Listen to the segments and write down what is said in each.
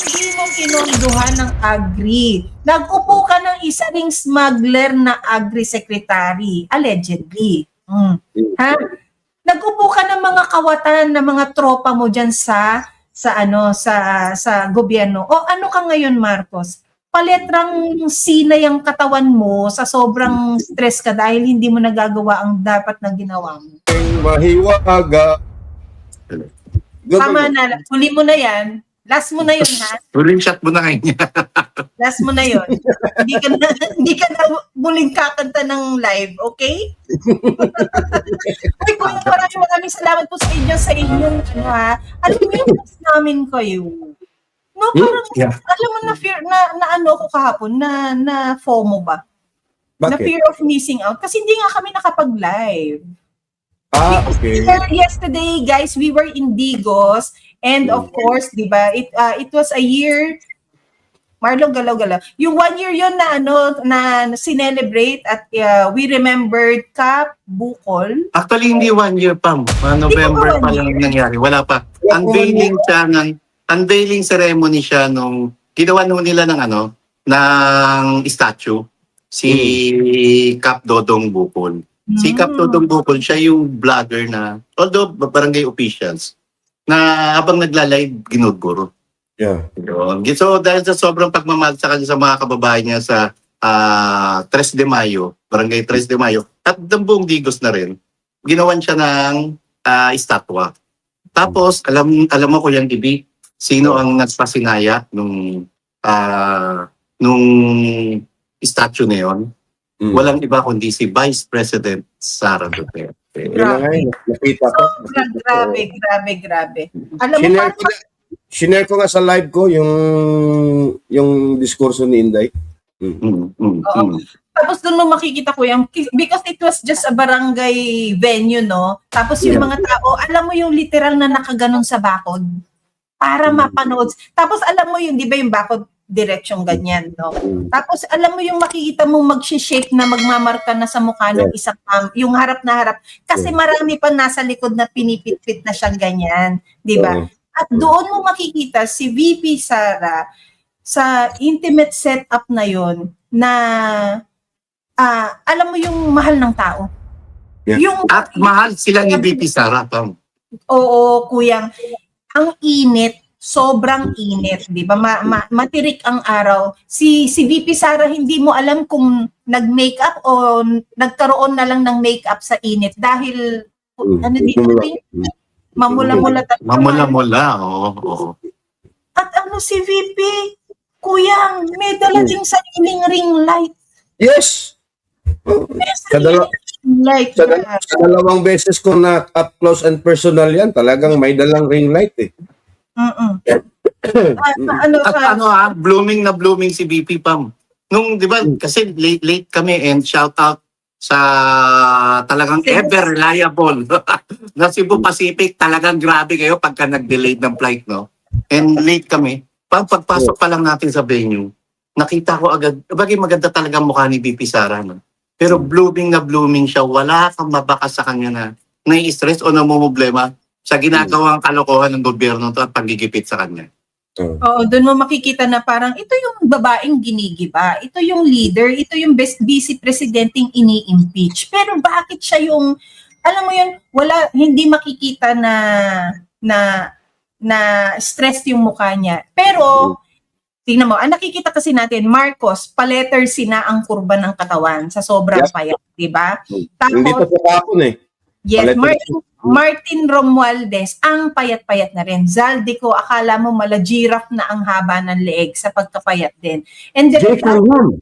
hindi mo pinondohan ng agri. Nag-upo ka ng isa ring smuggler na agri secretary, allegedly. Ha? Nag-upo ka ng mga kawatan ng mga tropa mo diyan sa gobyerno. O ano ka ngayon, Marcos? Paletrang sina yung katawan mo sa sobrang stress ka dahil hindi mo nagagawa ang dapat na ginawa mo. Mahiwaga. Tama na. Huli mo na yan. Last mo na yun, ha? Huling shot mo na ngayon. Last mo na yun. Hindi ka na muling kakanta ng live, okay? Uy, kuya, maraming salamat po sa inyong alam mo yung miss namin kayo. No, parang, alam mo na fear, na ano ko kahapon, na FOMO ba? Na Bakit? fear of missing out. Kasi hindi nga kami nakapag-live. Okay. Yesterday, guys, we were in Digos, and of course, di ba, it was a year, Marlon, galaw-galaw. Yung 1 year yun na sinelebrate at we remembered Cap Bukol. Actually, hindi 1 year pa. November pa lang nangyari. Wala pa. Unveiling ceremony siya nung ginawa nila ng statue. Si Cap Dodong Bukol. Si Cap Dodong Bukol, siya yung vlogger na, although barangay officials, na habang nagla-live, ginuguro. Yeah. So dahil sa sobrang pagmamahal sa kanya sa mga kababayan niya sa 3 de Mayo, barangay 3 de Mayo, at ng buong Digos na rin, ginawan siya ng estatwa. Tapos, alam mo Kuya Gibi, sino ang nagpasinaya nung statue na yun? Walang iba kundi si Vice President Sara Duterte. Nakita ko. Grabe. Alam mo, Sinare ko nga sa live ko yung diskurso ni Inday. Tapos doon mo makikita ko yung, because it was just a barangay venue, no? Tapos yung mga tao, alam mo yung literal na nakaganon sa bakod para mapanood. Tapos alam mo yung, di ba yung bakod, direksyong ganyan, no? Tapos alam mo yung makikita mong mag-shape na magmamarka na sa mukha ng isang yung harap na harap. Kasi marami pa nasa likod na pinipit-pit na siyang ganyan, di ba? At doon mo makikita si VP Sara sa intimate setup na yon na alam mo yung mahal ng tao. Yeah. At mahal sila ni VP Sara, Pam. Oo, kuyang. Ang init, sobrang init, di ba? Matirik ang araw. Si VP Sara, hindi mo alam kung nag-makeup o nagkaroon na lang ng makeup sa init dahil mamula-mula. Oo. At si VP, kuyang, may dala ding sariling ring light. Yes! Sa dalawang beses ko na up close and personal yan, talagang may dalang ring light eh. Blooming si VP Pam. Nung, di ba, kasi late kami and shout out sa talagang ever reliable na Cebu Pacific, talagang grabe kayo pagka nag-delay ng flight, no? And late kami. Pagpasok pa lang natin sa venue, nakita ko agad, bagay maganda talaga mukha ni VP Sara, no? Pero blooming siya, wala kang mabakas sa kanya na nai-stress o namumblema sa ginagawang kalokohan ng gobyerno to at pagigipit sa kanya. Oo, doon mo makikita na parang ito yung babaeng ginigiba, ito yung leader, ito yung vice presidenteng ini-impeach. Pero bakit siya yung, alam mo yun, hindi makikita na stress yung mukha niya. Pero, tingnan mo, nakikita kasi natin, Marcos, paletter sina ang kurba ng katawan sa sobrang payat, di ba? Hindi pa sa kapon eh. Yes, Martin Romualdez, ang payat-payat na rin. Zaldico, akala mo giraffe na ang haba ng leeg sa pagkapayat din. And then, Jay Kong-hun.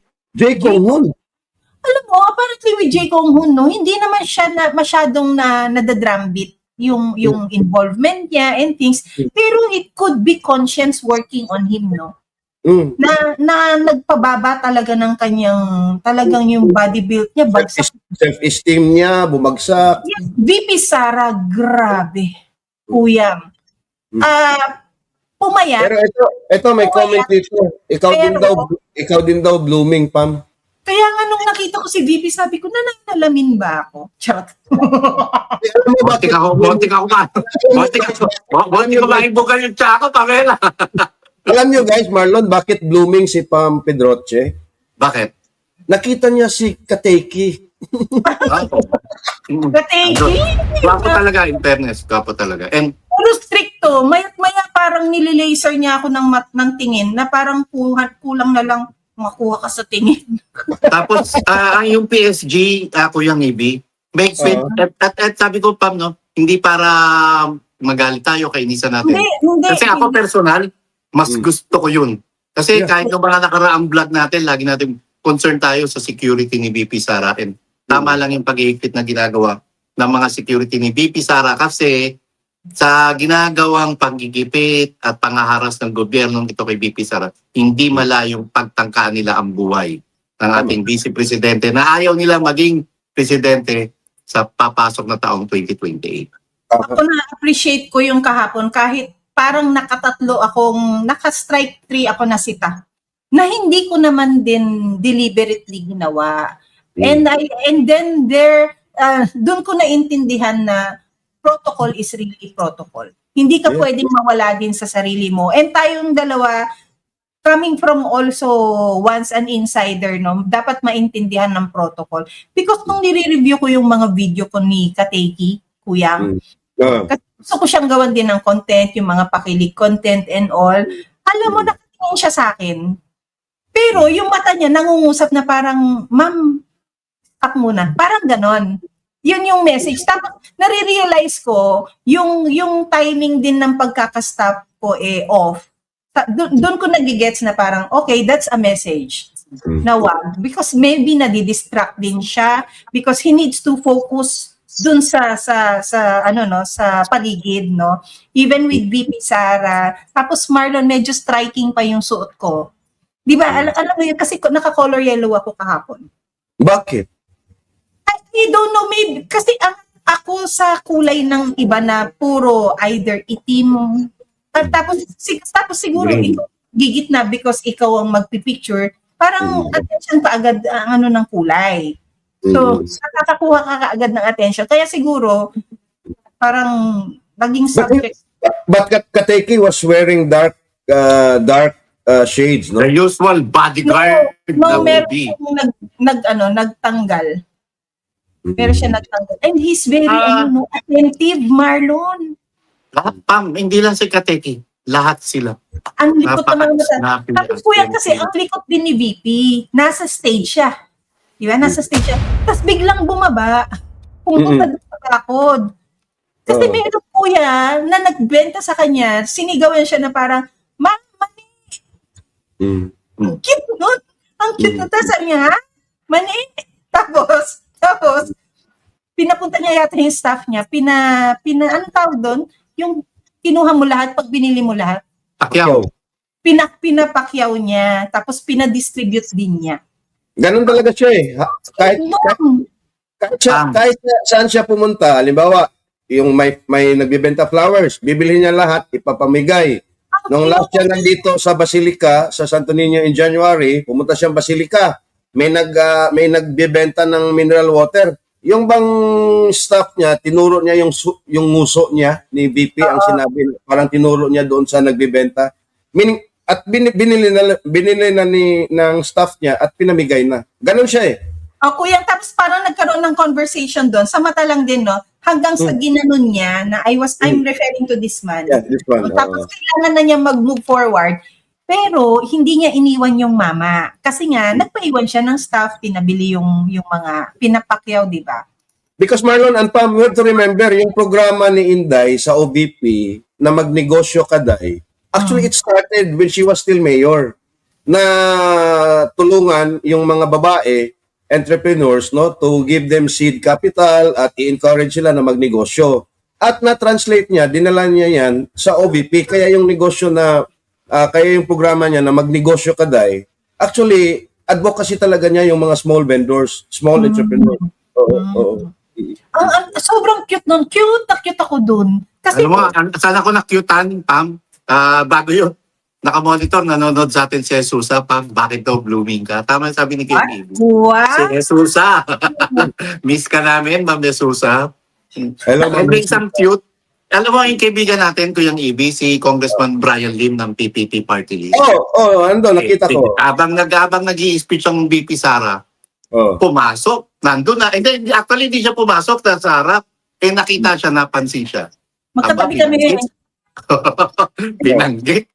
Alam mo, apparently with Jay Kong-hun, no, hindi naman siya masyadong nadadrambit yung involvement niya and things. Pero it could be conscience working on him, no? Na nagpababa talaga ng talagang yung body build niya, bagsak. Self-esteem niya, bumagsak. Yes, VP Sara, grabe. Kuyang. Pumayat. Pero ito may comment dito. Ikaw din daw blooming, Pam. Kaya nga nung nakita ko si VP, sabi ko, nananalamin ba ako? Charot. Bonti ka kumain bukan yung tsaka, Pamela. Alam nyo guys, Marlon, bakit blooming si Pam Pedroche? Bakit? Nakita niya si Kateki. Ako. Kateki, Gwapo talaga, in fairness. Gwapo talaga. And puro stricto. Maya parang nililaser niya ako ng tingin na parang kulang na lang makuha ka sa tingin. tapos, yung PSG, Kuya Ngibi, may at sabi ko, Pam, no, hindi para magalit tayo, kainisan natin. Hindi. Kasi ako personal, mas gusto ko yun. Kasi Yeah. kahit yung mga nakaraang vlog natin, lagi natin concern tayo sa security ni VP Sara. And tama lang yung pag-iikpit na ginagawa ng mga security ni VP Sara kasi sa ginagawang pagigipit at pangaharas ng gobyerno ito kay VP Sara, hindi malayong pagtangkaan nila ang buhay ng ating Vice Presidente na ayaw nila maging presidente sa papasok na taong 2028. Ako na-appreciate ko yung kahapon kahit parang naka-strike 3 ako na sita na hindi ko naman din deliberately ginawa. And then doon ko naintindihan na protocol is really protocol. Hindi ka pwedeng mawala din sa sarili mo. And tayong dalawa, coming from also once an insider, no, dapat maintindihan ng protocol. Because nung nire-review ko yung mga video ko ni Kateki, Kuyang, kasi gusto ko siyang gawan din ng content, yung mga pakilig content and all. Alam mo, nakatingin siya sa akin. Pero yung mata niya nangungusap na parang, ma'am, stop muna. Parang ganon. Yun yung message. Tapos, nare-realize ko, yung timing din ng pagkakastop ko off. Doon ko nagigets na parang, okay, that's a message. Na wag. Because maybe nadidistract din siya because he needs to focus dun sa paligid, no? Even with VP Sara. Tapos Marlon, medyo striking pa yung suot ko. Di ba? Alam mo yun, kasi naka-color yellow ako kahapon. Bakit? I don't know, maybe, kasi ako sa kulay ng iba na puro either itim, tapos siguro ikaw gigit na because ikaw ang magpipicture, parang attention pa agad ang ng kulay. So, nakakakuha ka agad ng attention. Kaya siguro, parang naging subject. But Kateki was wearing dark shades, no? The usual bodyguard na meron movie. nagtanggal. Pero siya nagtanggal. And he's very attentive, Marlon. Lahat, Pam, hindi lang si Kateki. Lahat sila. Ang likot naman mata. Napaka- Tapos kuya kasi, ang likot din ni VP. Nasa stage siya. Di ba? Nasa stage siya. Tapos biglang bumaba. Pumunta doon sa takod. Kasi meron kuya na nagbenta sa kanya, sinigawan siya na parang, ma'am, mani. Ang cute nun. Ang cute nun. Tapos sabi niya, ha? Mani. Tapos, pinapunta niya yata yung staff niya, anong tawag doon? Yung kinuha mo lahat, pag binili mo lahat. Pacquiao. Pinapakyaw niya, tapos pinadistribute din niya. Ganun talaga siya eh. Kahit saan siya pumunta, halimbawa, yung may nagbibenta flowers, bibili niya lahat, ipapamigay. Nung last siya nandito sa Basilica, sa Santo Niño in January, pumunta siyang Basilica. May nagbebenta ng mineral water. Yung bang staff niya, tinuro niya yung nguso niya ni VP ang sinabi, parang tinuro niya doon sa nagbebenta. Meaning, at binili na ng staff niya at pinamigay na. Ganon siya eh. O kuya, tapos parang nagkaroon ng conversation doon, sa mata lang din, no? Hanggang sa ginanon niya na I'm referring to this man. Yeah, this one. Tapos kailangan na niya mag-move forward. Pero hindi niya iniwan yung mama. Kasi nga, nagpaiwan siya ng staff, pinabili yung mga pinapakyaw, di ba? Because Marlon and Pam, we have to remember, yung programa ni Inday sa OVP na magnegosyo kaday, actually it started when she was still mayor. Na tulungan yung mga babae, entrepreneurs, no, to give them seed capital at i-encourage sila na magnegosyo. At na-translate niya, dinala niya yan sa OVP. Kaya yung negosyo na kaya yung programa niya na magnegosyo kaday, actually, advocacy talaga niya yung mga small vendors, small entrepreneurs. Sobrang cute nun. Cute na cute ako dun. Kasi Alam mo, sana ko na-cutean, Pam. Bago yun, nakamonitor, nanonood sa atin si Jesusa, Pam, bakit daw blooming ka? Tama yung sabi ni Kim. Si wow. Jesusa. Miss ka namin, Ma'am Jesusa. Hello, And may isang cute Alam mo, yung kaibigan natin, Kuyang Ibi, si Congressman Brian Lim ng PPP Party List. Ando, nakita ko. Habang nag-i-speech ang BP Sara, Oh. pumasok. Nandun na. Actually, hindi siya pumasok sa harap. Nakita siya, napansin siya. Magkatabi kami ngayon. Binanggit.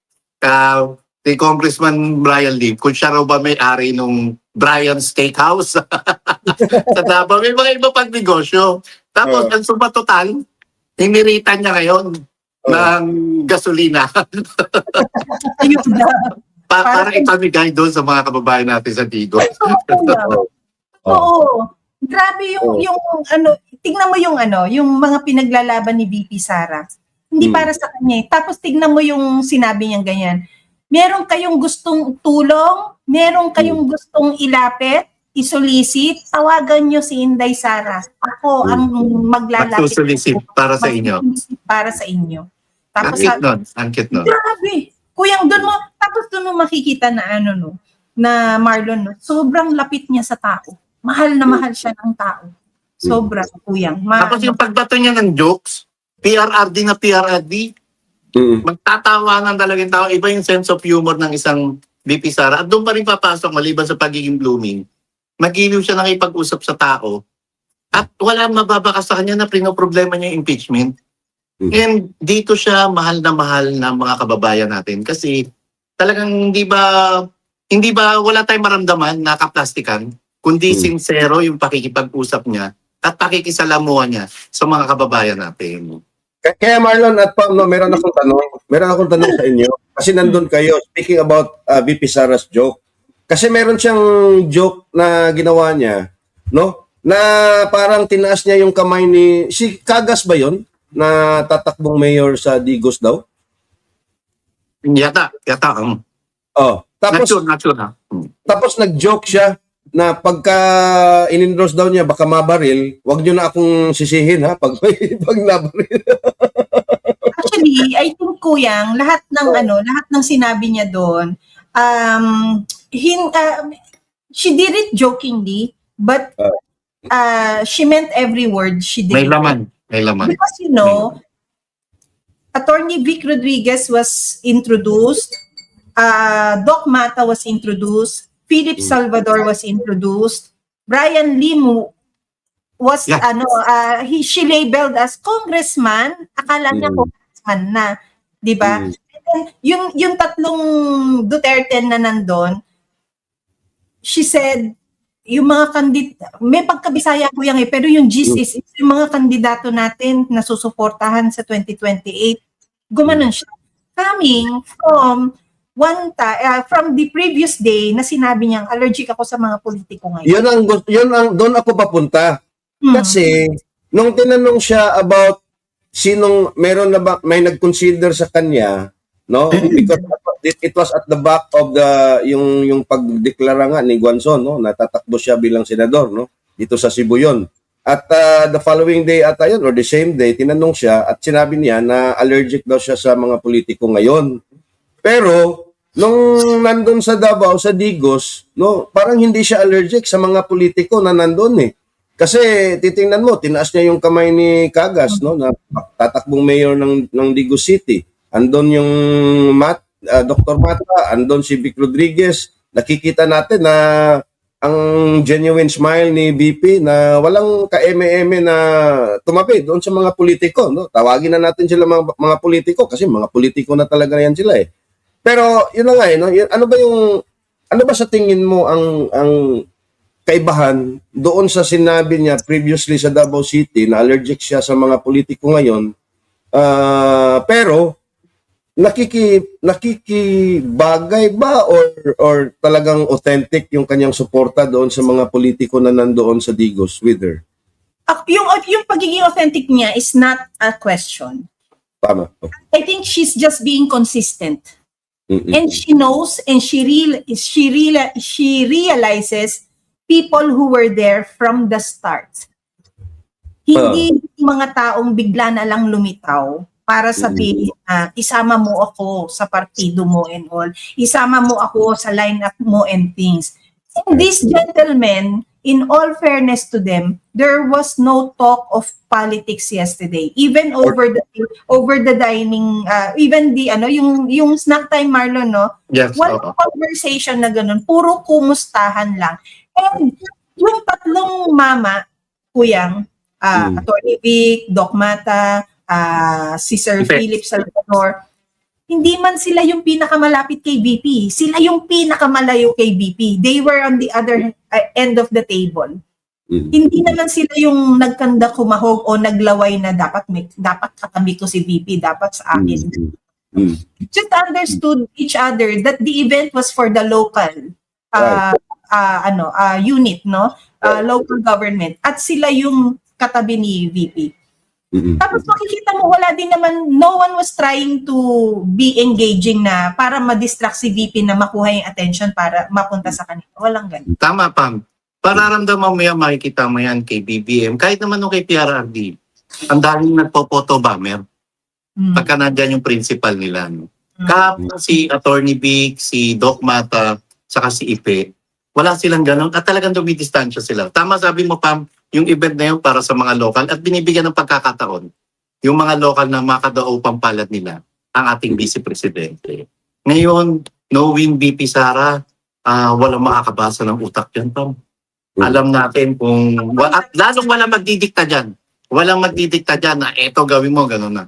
Si Congressman Brian Lim, kung siya raw ba may-ari nung Brian Steakhouse sa Davao. May mga iba pang negosyo. Tapos, ang suma total, hiniritan niya ngayon ng gasolina. Ayuda. Para ipamigay doon sa mga kababayan natin sa Digos. Oo. Grabe yung tingnan mo yung mga pinaglalaban ni VP Sara. Hindi para sa kanya. Tapos tignan mo yung sinabi niya ganyan. Meron kayong gustong tulong, meron kayong gustong ilapit, isolicit, tawagan nyo si Inday Sara. Ako ang maglalapit. Magsusulisit para sa inyo. Para sa inyo. Tapos Ang cute nun. grabe. Kuyang doon mo, tapos doon mo makikita na na Marlon, sobrang lapit niya sa tao. Mahal na mahal siya ng tao. Sobra, kuyang. Tapos yung pagbato niya ng jokes, PRRD na PRRD, magtatawanan talaga yung tao. Iba yung sense of humor ng isang VP Sara. At doon pa rin papasok, maliban sa pagiging blooming, magiliw siya nakipag-usap sa tao. At wala mababakas sa kanya na problema niya yung impeachment. And dito siya mahal na mga kababayan natin. Kasi talagang hindi ba wala tayong maramdaman na kaplastikan, kundi sincero yung pakikipag-usap niya at pakikisalamuhan niya sa mga kababayan natin. Kaya Marlon at Pam, meron akong tanong sa inyo. Kasi nandun kayo, speaking about VP Sara's joke. Kasi meron siyang joke na ginawa niya, no? Na parang tinaas niya yung kamay ni, si Kagas ba yon na tatakbong mayor sa Digos daw? Yata. Tapos nag-joke siya na pagka in-endorse daw niya, baka mabaril, wag niyo na akong sisihin ha, pag nabaril. Actually, I think kuyang, lahat ng sinabi niya doon, she did it jokingly, but she meant every word she did. May laman. Because Attorney Vic Rodriguez was introduced, Doc Mata was introduced, Philip Salvador was introduced, Brian Lim was she labeled as congressman, akala niya congressman na, 'di ba? And then yung tatlong Duterte na nandun, she said yung mga may pagkabisaya ko yan pero yung gist is yung mga kandidato natin na susuportahan sa 2028, gumanon siya. Coming from from the previous day na sinabi niyang allergic ako sa mga politiko ngayon. Doon ako papunta. Kasi nung tinanong siya about meron na ba may nag-consider sa kanya, no? Because it was at the back of yung pagdeklara nga ni Guanzon, no? Natatakbo siya bilang senador, no? Dito sa Cebu yun. At the following day at yun, or the same day, tinanong siya at sinabi niya na allergic daw siya sa mga politiko ngayon. Pero nung nandun sa Davao, sa Digos, no, parang hindi siya allergic sa mga politiko na nandun eh. Kasi titingnan mo, tinaas niya yung kamay ni Kagas, no, na tatakbong mayor ng Digos City. Andon yung Dr. Mata, andon si Vic Rodriguez. Nakikita natin na ang genuine smile ni BP na walang ka-eme-eme na tumabi doon sa mga politiko, no. Tawagin na natin sila mga politiko kasi mga politiko na talaga yan sila eh. Pero yun na nga no, ano ba sa tingin mo ang kaibahan doon sa sinabi niya previously sa Davao City na allergic siya sa mga politiko ngayon, pero nakikibagay ba or talagang authentic yung kanyang suporta doon sa mga politiko na nandoon sa Digos with her? Yung pagiging authentic niya is not a question. Tama. I think she's just being consistent. And she knows and she realizes people who were there from the start. Hindi mga taong bigla na lang lumitaw para sabihin na isama mo ako sa partido mo and all. Isama mo ako sa lineup mo and things. And this gentleman in all fairness to them, there was no talk of politics yesterday. Even over the dining, even the yung snack time, Marlon, no? Yes, Walang conversation na ganun, puro kumustahan lang. And yung tatlong mama, kuyang, Attorney Vic, Doc Mata, si Sir Ipe. Philip Salvador, hindi man sila yung pinakamalapit kay VP. Sila yung pinakamalayo kay VP. They were on the other end of the table. Hindi naman sila yung nagkanda kumahog o naglaway na dapat katabi ko si VP, dapat sa akin. Just understood each other that the event was for the local unit, no? Local government. At sila yung katabi ni VP. Tapos makikita mo, wala din naman, no one was trying to be engaging na para ma-distract si VP na makuha yung attention para mapunta sa kanila. Walang ganun. Tama, Pam. Pararamdaman mo yan, makikita mo yan kay BBM. Kahit naman nung kay PRRD, ang daming nagpo-photo bomber. Pagka nandyan yung principal nila. No? Kahapon si Attorney Vic, si Doc Mata, saka si Ipe, wala silang ganun at talagang dumidistansya sila. Tama sabi mo, Pam, yung event na yun para sa mga local at binibigyan ng pagkakataon yung mga local na makadaupang palad nila ang ating Vice Presidente. Ngayon, knowing VP Sara, walang makakabasa ng utak yan, Pam. Alam natin kung, at lalong walang magdidikta dyan. Walang magdidikta dyan na eto gawin mo, gano'n na.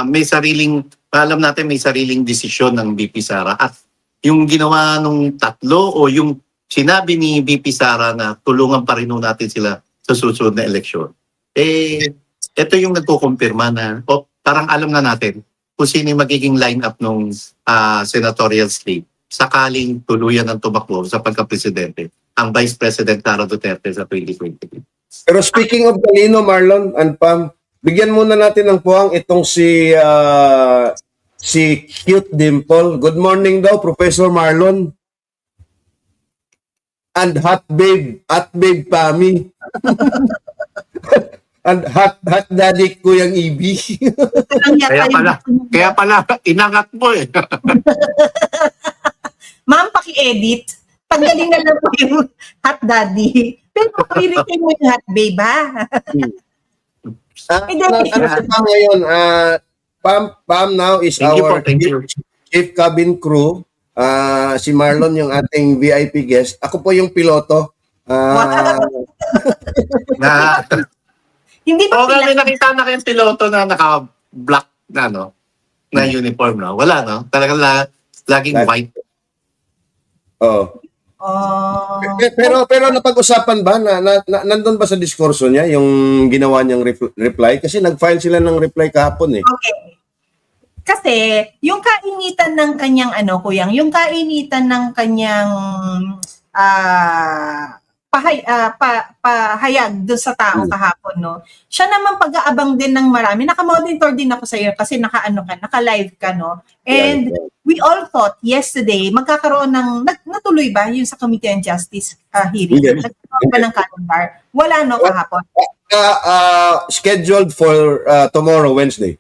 May sariling, alam natin may sariling desisyon ng VP Sara at yung ginawa nung tatlo o yung sinabi ni VP Sara na tulungan pa rin natin sila sa susunod na eleksyon. Ito yung nagkukumpirma na parang alam na natin kung sino yung magiging line-up ng senatorial slate sakaling tuluyan ng tumakbo sa pagka-presidente ang Vice President Sara Duterte sa 2020. Pero speaking of talino, Marlon and Pam, bigyan muna natin ng puwang itong si Cute Dimple. Good morning daw, Professor Marlon. And hot babe Pami. And hot daddy Kuyang Ibi. Kaya pala, inangat mo eh. Ma'am, paki-edit. Tanggalin na lang po yung hot daddy. Pero pilitin mo yung hot babe, ha? Ano si Pam ngayon? Pam now is our chief cabin crew. Si Marlon yung ating VIP guest. Ako po yung piloto. Hindi ba may nakita na kayong piloto na naka-black na, no? Na uniform, no? Wala, no? Talagang laging white. Oh. Pero napag-usapan ba nandun ba sa diskurso niya yung ginawa niyang reply? Kasi nag-file sila ng reply kahapon eh. Okay. Kasi yung kainitan ng kanyang yung kainitan ng kanyang pahayag doon sa tao kahapon, no. Siya naman pag-aabang din ng marami. Naka-monitor din ako sa iyo kasi naka-live ka, no. And we all thought yesterday magkakaroon ng natuloy ba yung sa Committee on Justice hearing? Yes. Nagkaroon ba ng calendar? Wala, no, kahapon. Scheduled for tomorrow, Wednesday.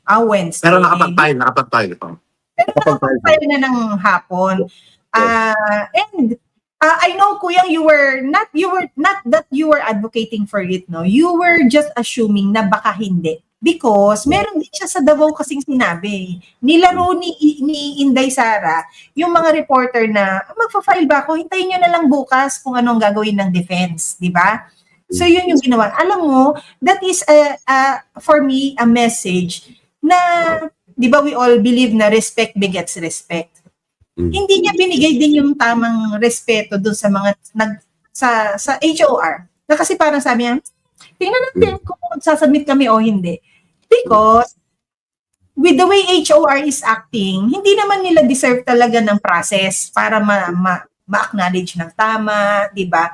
Wednesday. Pero nakapag-file pa. Pero nakapag-file na ng hapon. And I know, Kuya, you were not that you were advocating for it, no. You were just assuming na baka hindi. Because meron din siya sa Davao kasing sinabi. Nilaro ni Inday Sara yung mga reporter na magfa-file ba ako? Hintayin nyo na lang bukas kung anong gagawin ng defense, di ba? So yun yung ginawa. Alam mo, that is for me a message na, di ba, we all believe na respect begets respect. Hindi niya binigay din yung tamang respeto doon sa mga sa HOR. Na kasi parang sabi niya, tingnan natin kung magsasubmit kami o hindi. Because with the way HOR is acting, hindi naman nila deserve talaga ng process para ma-acknowledge ng tama, 'di ba?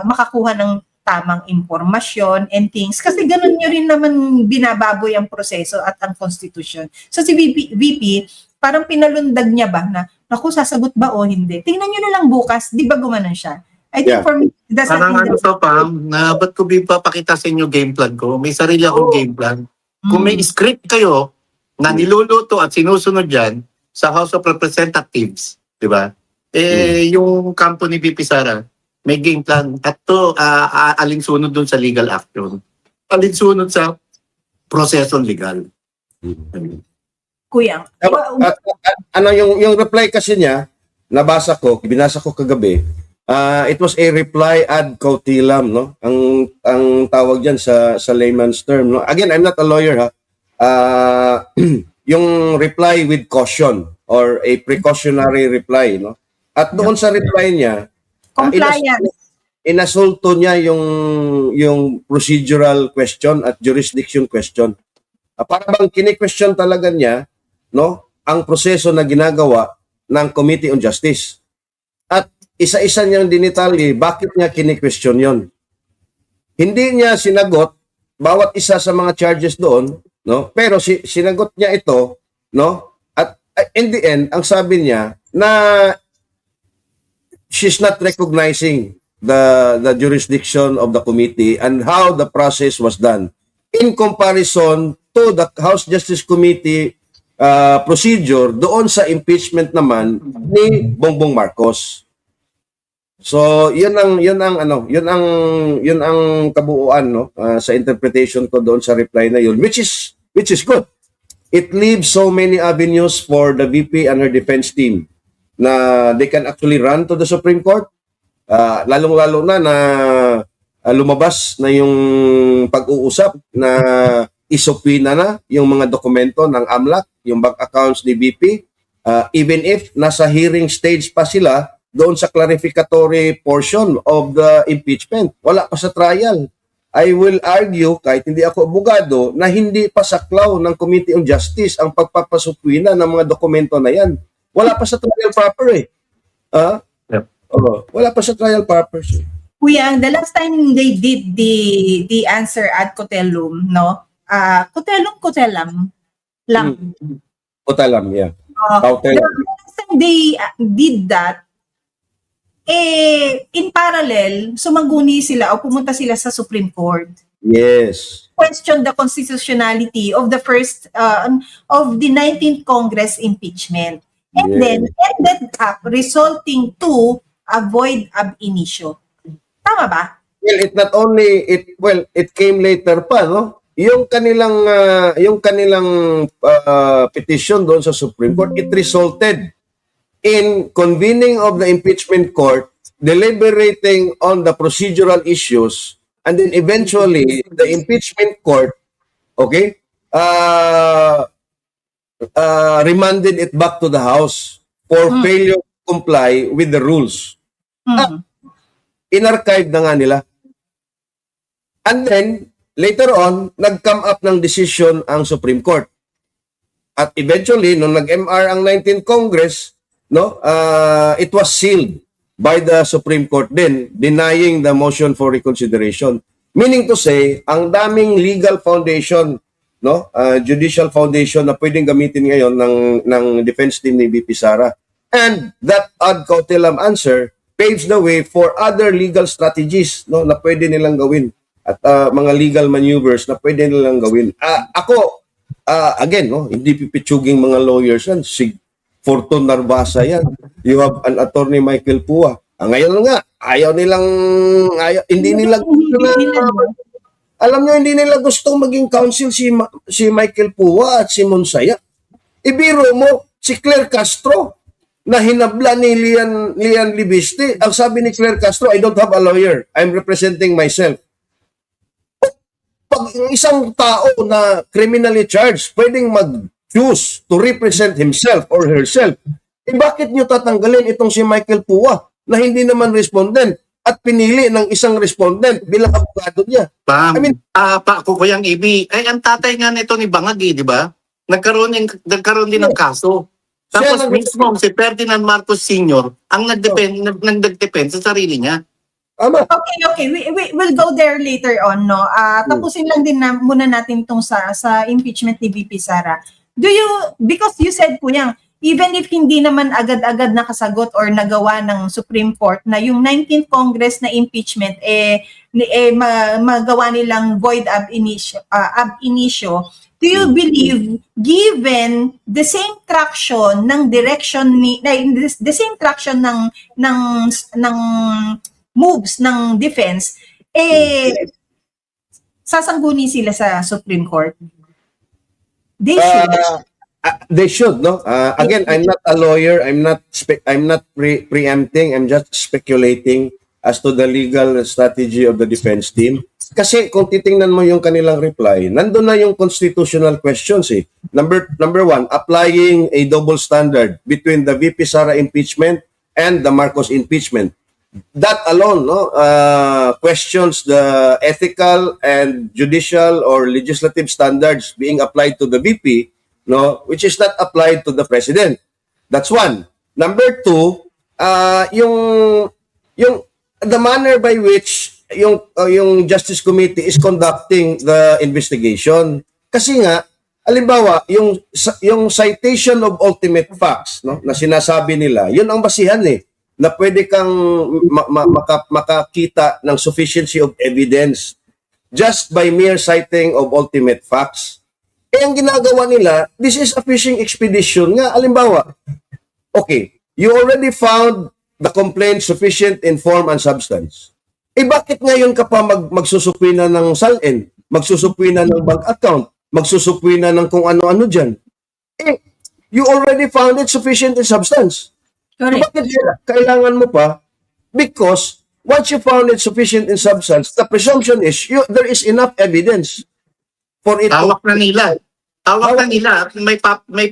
Makakuha ng tamang impormasyon and things. Kasi ganun nyo rin naman binababoy ang proseso at ang constitution. So si VP parang pinalundag niya ba na, naku, sasagot ba o hindi? Tingnan nyo na lang bukas, di ba gumanon siya? I think for me, that's parang Pam, na ba't ko papakita sa inyo game plan ko? May sarili akong game plan. Kung may script kayo na niluluto at sinusunod dyan sa House of Representatives, di ba? Yung kampo ni VP Sara, may game plan. At to, alinsunod dun sa legal action. Alinsunod sa prosesong legal. Kuya. Ano yung reply kasi niya, binasa ko kagabi. It was a reply ad cautelam, no? Ang tawag diyan sa layman's term, no? Again, I'm not a lawyer, ha. Yung reply with caution or a precautionary reply, no? At doon sa reply niya, Compliance. inasulto niya yung procedural question at jurisdiction question. Para bang kini-question talaga niya, no, ang proseso na ginagawa ng Committee on Justice. At isa-isa niyang dinitalye bakit niya kini-question yon. Hindi niya sinagot bawat isa sa mga charges doon, no? Pero sinagot niya ito, no? At in the end, ang sabi niya na she's not recognizing the jurisdiction of the committee and how the process was done in comparison to the House Justice Committee procedure doon sa impeachment naman ni Bongbong Marcos. So, yun ang kabuuan, no, sa interpretation ko doon sa reply na yun, which is good. It leaves so many avenues for the VP and her defense team na they can actually run to the Supreme Court. Lalong-lalo na lumabas na yung pag-uusap na isupina na yung mga dokumento ng AMLAC, yung bank accounts ni VP, even if nasa hearing stage pa sila doon sa clarificatory portion of the impeachment. Wala pa sa trial. I will argue, kahit hindi ako abogado, na hindi pa saklaw ng Committee on Justice ang pagpapasupwina ng mga dokumento na yan. Wala pa sa trial proper eh. Yep. Wala pa sa trial proper. Kuya, the last time they did the answer ad cautelum, no? Cautelam lang. Cautelam, yeah. The last time they did that, in parallel, sumaguni sila o pumunta sila sa Supreme Court. Yes. Question the constitutionality of the of the 19th Congress impeachment. And then ended up resulting to avoid ab initio. Tama ba? Well, it came later pa, no? Yung kanilang petition doon sa Supreme Court, it resulted in convening of the impeachment court, deliberating on the procedural issues, and then eventually the impeachment court, okay, remanded it back to the House for failure to comply with the rules. In-archive na nga nila. And then, later on, nag-come up ng decision ang Supreme Court. At eventually, nung nag-MR ang 19th Congress, no, it was sealed by the Supreme Court din, denying the motion for reconsideration. Meaning to say, ang daming legal foundation, no, judicial foundation na pwedeng gamitin ngayon ng defense team ni VP Sara. And that ad cautelam answer paves the way for other legal strategies, no, na pwede nilang gawin at mga legal maneuvers na pwede nilang gawin. Again, no, hindi pipitsuging mga lawyers yan. Si Fortun Narvasa yan. You have an attorney Michael Pua. Ngayon nga, hindi nila gusto na, alam nyo, hindi nila gustong maging counsel si Michael Pua at si Monsaya. Ibiro mo, si Claire Castro, na hinabla ni Lian Libiste. Ang sabi ni Claire Castro, I don't have a lawyer. I'm representing myself. Pag isang tao na criminally charged, pwedeng mag-choose to represent himself or herself, bakit nyo tatanggalin itong si Michael Pua na hindi naman respondent at pinili ng isang respondent bilang abogado niya? Kukuyang Ibi, ang tatay nga nito ni Bangag, di ba? Nagkaroon din ng kaso. Tapos mismo si Ferdinand Marcos Sr. ang nagdepend sa sarili niya. Okay. We'll go there later on, no? Tapusin lang din muna natin itong sa impeachment ni VP Sara. Because you said po yan, even if hindi naman agad-agad nakasagot or nagawa ng Supreme Court na yung 19th Congress na impeachment, magawa nilang void ab initio, do you believe, given the same traction ng direction the same traction ng moves ng defense, sasangguni sila sa Supreme Court. They should. They should, no? Again, I'm not a lawyer. I'm not preempting. I'm just speculating as to the legal strategy of the defense team. Kasi kung titingnan mo yung kanilang reply, nandun na yung constitutional questions eh. Number one, applying a double standard between the VP Sara impeachment and the Marcos impeachment. That alone, no, questions the ethical and judicial or legislative standards being applied to the VP, no, which is not applied to the president. That's one. Number two, yung the manner by which yung Justice Committee is conducting the investigation. Kasi nga, halimbawa, yung citation of ultimate facts, no, na sinasabi nila, yun ang basihan eh, na pwede kang makakita ng sufficiency of evidence just by mere citing of ultimate facts. Ang ginagawa nila, this is a fishing expedition nga. Halimbawa, okay, you already found the complaint sufficient in form and substance. Bakit ngayon ka pa magsusupina ng SALN, magsusupina ng bank account, magsusupina ng kung ano-ano dyan? You already found it sufficient in substance. Correct. Bakit kailangan mo pa? Because once you found it sufficient in substance, the presumption is there is enough evidence for it. Tawak na nila.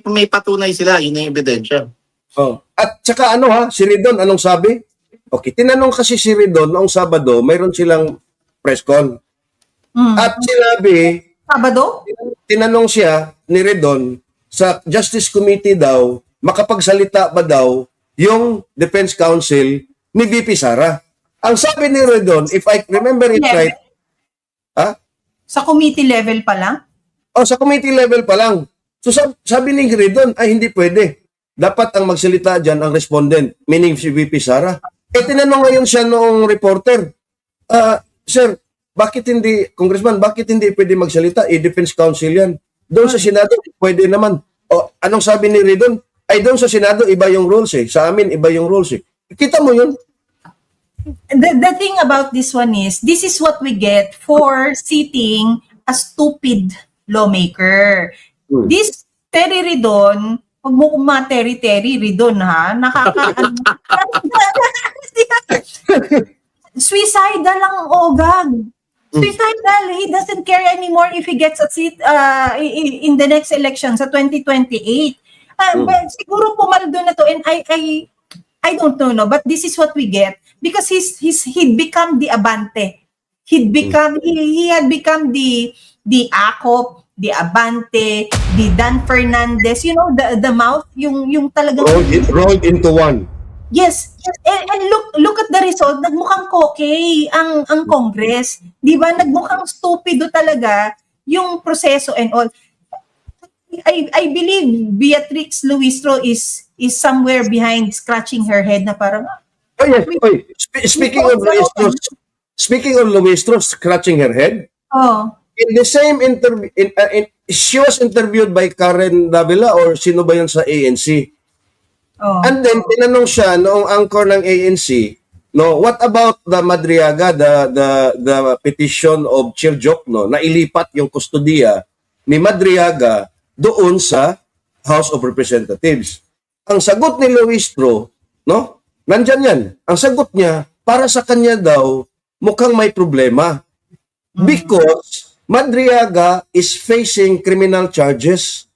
May patunay sila, yun yung ebidensya. At saka si Ridon, anong sabi? Okay, tinanong kasi si Ridon noong Sabado, mayroon silang press con. At sinabi, Sabado? tinanong siya ni Ridon sa Justice Committee daw, makapagsalita ba daw yung Defense Counsel ni VP Sara. Ang sabi ni Ridon, if I remember it right, Sa committee level pa lang? sa committee level pa lang. So sabi ni Ridon, ay hindi pwede. Dapat ang magsalita dyan ang respondent, meaning si VP Sara. Tinanong ngayon siya noong reporter, Sir, Congressman, bakit hindi pwede magsalita? Defense Counsel yan. Doon sa Senado, pwede naman. Anong sabi ni Ridon? Ay doon sa Senado, iba yung rules eh. Sa amin, iba yung rules eh. Kita mo yun? The thing about this one is, this is what we get for sitting a stupid lawmaker. This Terry Ridon, huwag mo kong Terry Ridon ha, suicidal ang ogag. Suicidal. He doesn't care anymore if he gets a seat in the next election sa 2028. But siguro pumaldo na to, and I don't know, no, but this is what we get because he'd become the Abante. He had become the Acop, the Abante, the Dan Fernandez, you know, the mouth, yung talagang Rolled into one. Yes. And look at the result, nagmukhang kokey ang Congress. 'Di ba? Nagmukhang stupido talaga yung proseso and all. I believe Beatrix Luistro is somewhere behind scratching her head na parang Yes. Speaking of Luistro scratching her head, in the same interview, she was interviewed by Karen Davila or sino ba yun sa ANC? And then tinanong siya noong anchor ng ANC, no, what about the Madriaga, the petition of Chirjok, no, na ilipat yung kustodiya ni Madriaga doon sa House of Representatives. Ang sagot ni Luistro, no, nandyan yan. Ang sagot niya, para sa kanya daw, mukhang may problema. Because Madriaga is facing criminal charges.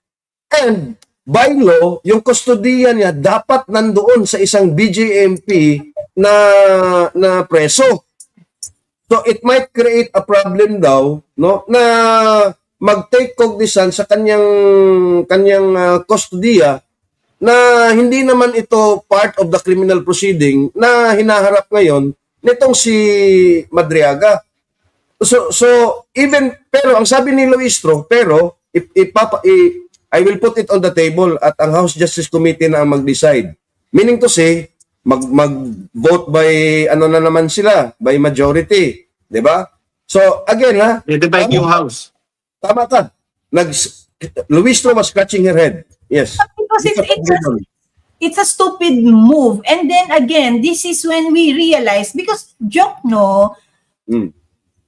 And by law, yung kustodiya niya dapat nandoon sa isang BJMP na preso. So it might create a problem daw, no, na mag-take cognizance sa kanyang kustodiya na hindi naman ito part of the criminal proceeding na hinaharap ngayon nitong si Madriaga. So even pero ang sabi ni Luistro, pero I will put it on the table at ang House Justice Committee na ang mag-decide. Meaning to say, mag-vote by na naman sila, by majority, 'di ba? So again I-divide yung House. Tama ka. Luistro was scratching her head. Yes. because it's a stupid move. And then again, this is when we realize, because Jokno, Mm.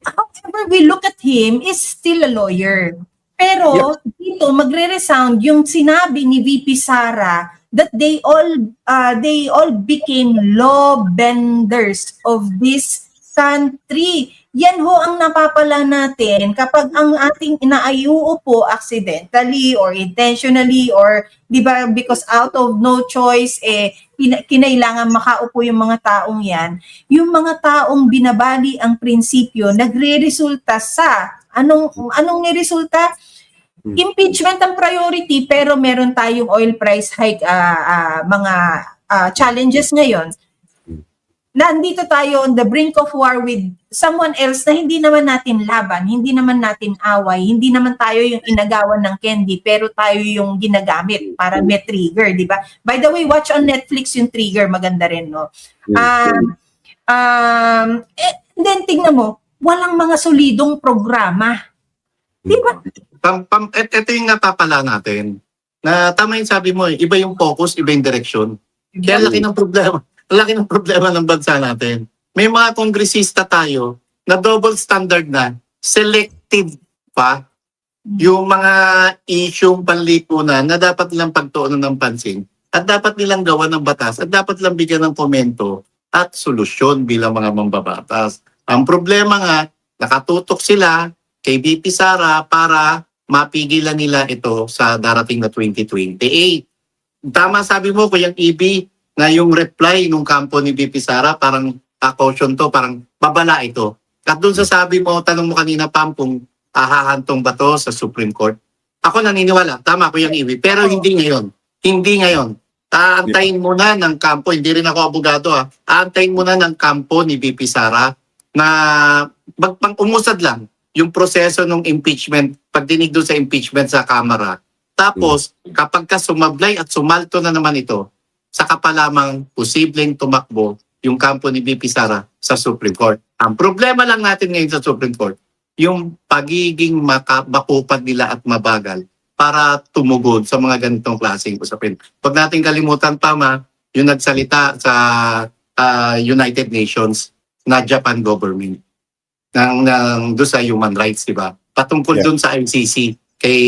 however we look at him, is still a lawyer. Pero dito magre-resound yung sinabi ni VP Sara that they all became law benders of this country. Yan ho ang napapala natin kapag ang ating inaayuo po accidentally or intentionally or 'di ba because out of no choice kinailangan makaupo yung mga taong yan. Yung mga taong binabali ang prinsipyo nagreresulta sa anong niresulta? Impeachment ang priority pero meron tayong oil price hike mga challenges ngayon. Nandito tayo on the brink of war with someone else na hindi naman natin laban, hindi naman natin away, hindi naman tayo yung inagawan ng candy, pero tayo yung ginagamit para may trigger, di ba? By the way, watch on Netflix yung Trigger, maganda rin, no? Then tingnan mo, walang mga solidong programa. Di ba? Ito yung napapala natin. Na tama yung sabi mo, iba yung focus, iba yung direction. Kaya laki ng problema. Laki ng problema ng bansa natin. May mga kongresista tayo na double standard na, selective pa yung mga isyong panlipunan na dapat nilang pagtuunan ng pansin at dapat nilang gawa ng batas at dapat nilang bigyan ng komento at solusyon bilang mga mambabatas. Ang problema nga, nakatutok sila kay VP Sara para mapigilan nila ito sa darating na 2028. Tama sabi mo, Kuyang EB, na yung reply nung kampo ni VP Sara, parang caution to, parang babala ito. At doon sa sabi mo, tanong mo kanina, Pam, kung hahantong ba to sa Supreme Court. Ako naniniwala, tama Kuyang EB, pero hindi ngayon. Hindi ngayon. Aantayin muna ng kampo, hindi rin ako abogado aantayin muna ng kampo ni VP Sara na umusad lang yung proseso ng impeachment, pagdinig doon sa impeachment sa Kamara. Tapos, kapag ka sumablay at sumalto na naman ito, saka pa lamang posibleng tumakbo yung kampo ni VP Sara sa Supreme Court. Ang problema lang natin ngayon sa Supreme Court, yung pagiging makupad nila at mabagal para tumugod sa mga ganitong klaseng usapin. Huwag natin kalimutan pa yung nagsalita sa United Nations na Japan government doon sa human rights, di ba? Patungkol doon sa ICC kay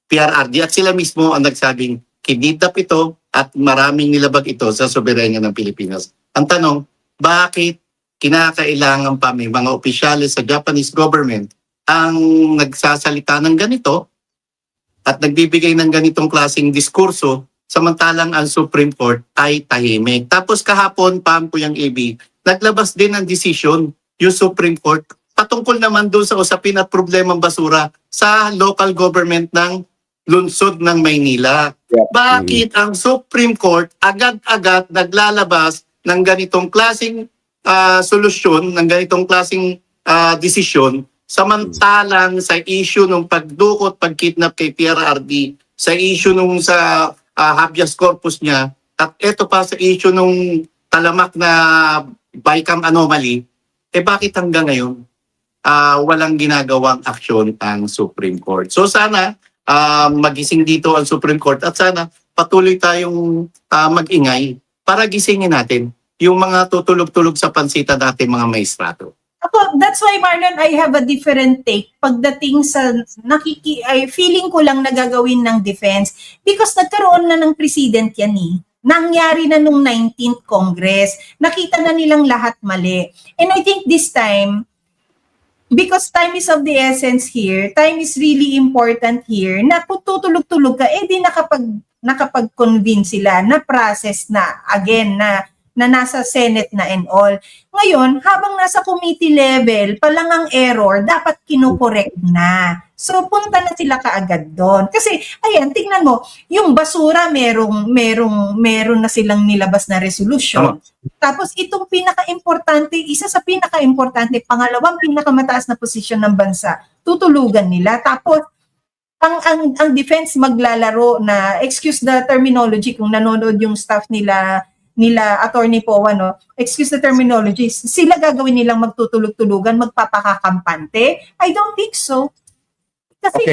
PRRD at sila mismo ang nagsabing kinidnap ito at maraming nilabag ito sa soberanya ng Pilipinas. Ang tanong, bakit kinakailangan pa may mga opisyales sa Japanese government ang nagsasalita ng ganito at nagbibigay ng ganitong klaseng diskurso samantalang ang Supreme Court ay tahimik. Tapos kahapon, Pam, Kuyang EB, naglabas din ng decision yung Supreme Court patungkol naman doon sa usapin at problemang basura sa local government ng lungsod ng Maynila. Bakit ang Supreme Court agad-agad naglalabas ng ganitong klaseng solusyon, ng ganitong klaseng desisyon, samantalang sa issue ng pagdukot, pagkidnap kay PRRD, sa issue nung sa habeas corpus niya, at ito pa sa issue nung talamak na BICAM anomaly, bakit hanggang ngayon walang ginagawang aksyon ang Supreme Court? So sana magising dito ang Supreme Court at sana patuloy tayong mag-ingay para gisingin natin yung mga tutulog-tulog sa pansita natin mga maestrato. Ako, that's why Marlon, I have a different take pagdating sa feeling ko lang nagagawin ng defense because nagkaroon na ng president yan Nangyari na nung 19th Congress. Nakita na nilang lahat mali. And I think this time, because time is of the essence here, time is really important here, na kung tutulog-tulog ka, di nakapag-convince sila, na process na, again, na nasa Senate na and all. Ngayon, habang nasa committee level, palang ang error, dapat kinokorek na. So, punta na sila kaagad doon. Kasi, ayan, tingnan mo, yung basura, meron na silang nilabas na resolution. Tapos, itong pinaka-importante, isa sa pinaka-importante, pangalawang pinakamataas na posisyon ng bansa, tutulugan nila. Tapos, ang defense maglalaro na, excuse the terminology, kung nanonood yung staff nila Attorney Poa, excuse the terminology, sila gagawin nilang magtutulog-tulugan, magpapakakampante? I don't think so. Kasi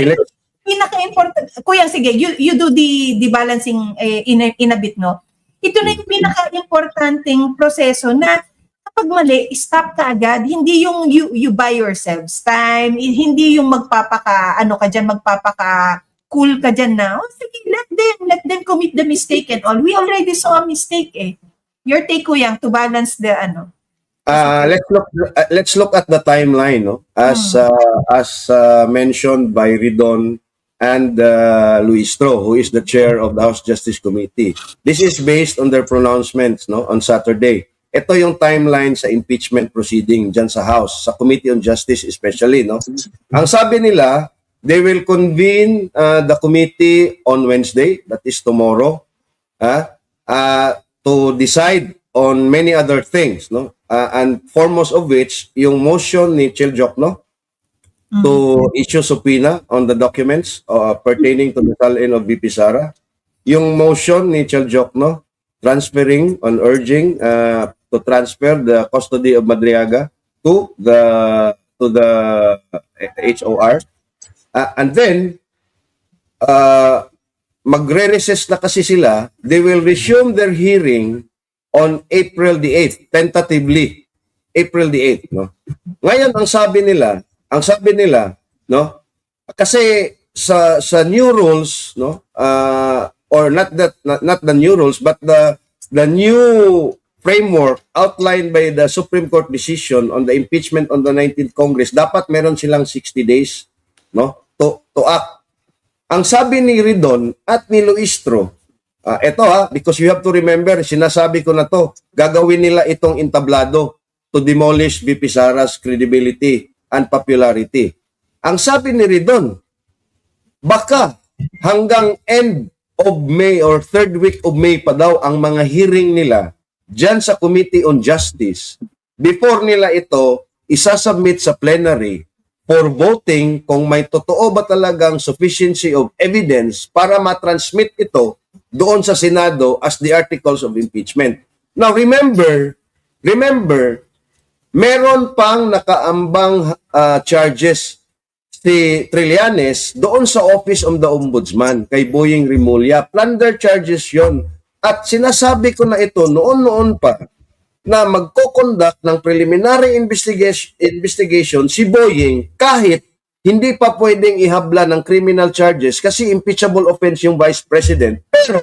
pinaka-important, kuya, sige, you do the balancing in a bit, no? Ito na yung pinaka-importanting proseso na kapag mali, stop ka agad. Hindi yung you buy yourselves time, hindi yung magpapaka-cool ka dyan na, oh, sige, let them commit the mistake and all. We already saw a mistake eh. Your take, kuya, to balance the Let's look at the timeline, no? As mentioned by Ridon and Luistro, who is the chair of the House Justice Committee. This is based on their pronouncements, no, on Saturday. Ito yung timeline sa impeachment proceeding dyan sa House, sa Committee on Justice especially, no? Ang sabi nila, they will convene the committee on Wednesday, that is tomorrow, to decide on many other things, no? And foremost of which, yung motion ni Chil Jokno to issue subpoena on the documents pertaining to the sell-in of VP Sara. Yung motion ni Chil Jokno transferring on urging to transfer the custody of Madriaga to the HOR. And then magre-recess na kasi sila. They will resume their hearing on April the 8th, tentatively April the 8th, no. Ngayon ang sabi nila, no, kasi sa new rules, no, or not the new rules, but the new framework outlined by the Supreme Court decision on the impeachment on the 19th Congress, dapat meron silang 60 days, no, to act. Ang sabi ni Ridon at ni Luistro, because you have to remember, sinasabi ko na to, gagawin nila itong entablado to demolish VP Sara's credibility and popularity. Ang sabi ni Ridon, baka hanggang end of May or third week of May pa daw ang mga hearing nila dyan sa Committee on Justice before nila ito isasubmit sa plenary for voting kung may totoo ba talagang sufficiency of evidence para matransmit ito doon sa Senado as the articles of impeachment. Now remember, meron pang nakaambang charges si Trillanes doon sa Office of the Ombudsman kay Boying Rimulya. Plunder charges yon. At sinasabi ko na ito noon pa na magko-conduct ng preliminary investigation si Boying kahit hindi pa pwedeng ihabla ng criminal charges kasi impeachable offense yung Vice President. Pero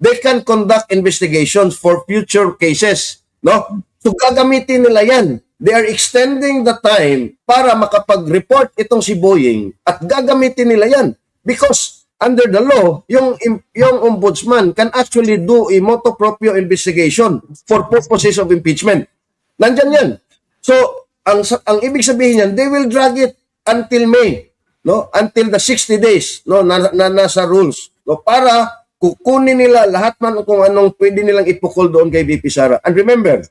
they can conduct investigations for future cases, no? So gagamitin nila yan. They are extending the time para makapag-report itong si Boying at gagamitin nila yan because under the law, yung ombudsman can actually do a motu proprio investigation for purposes of impeachment. Nandyan yan. So, ang ibig sabihin yan, they will drag it until May, no? Until the 60 days, no, na nasa rules, no, para kukunin nila lahat man kung anong pwede nilang ipukol doon kay VP Sara. And remember,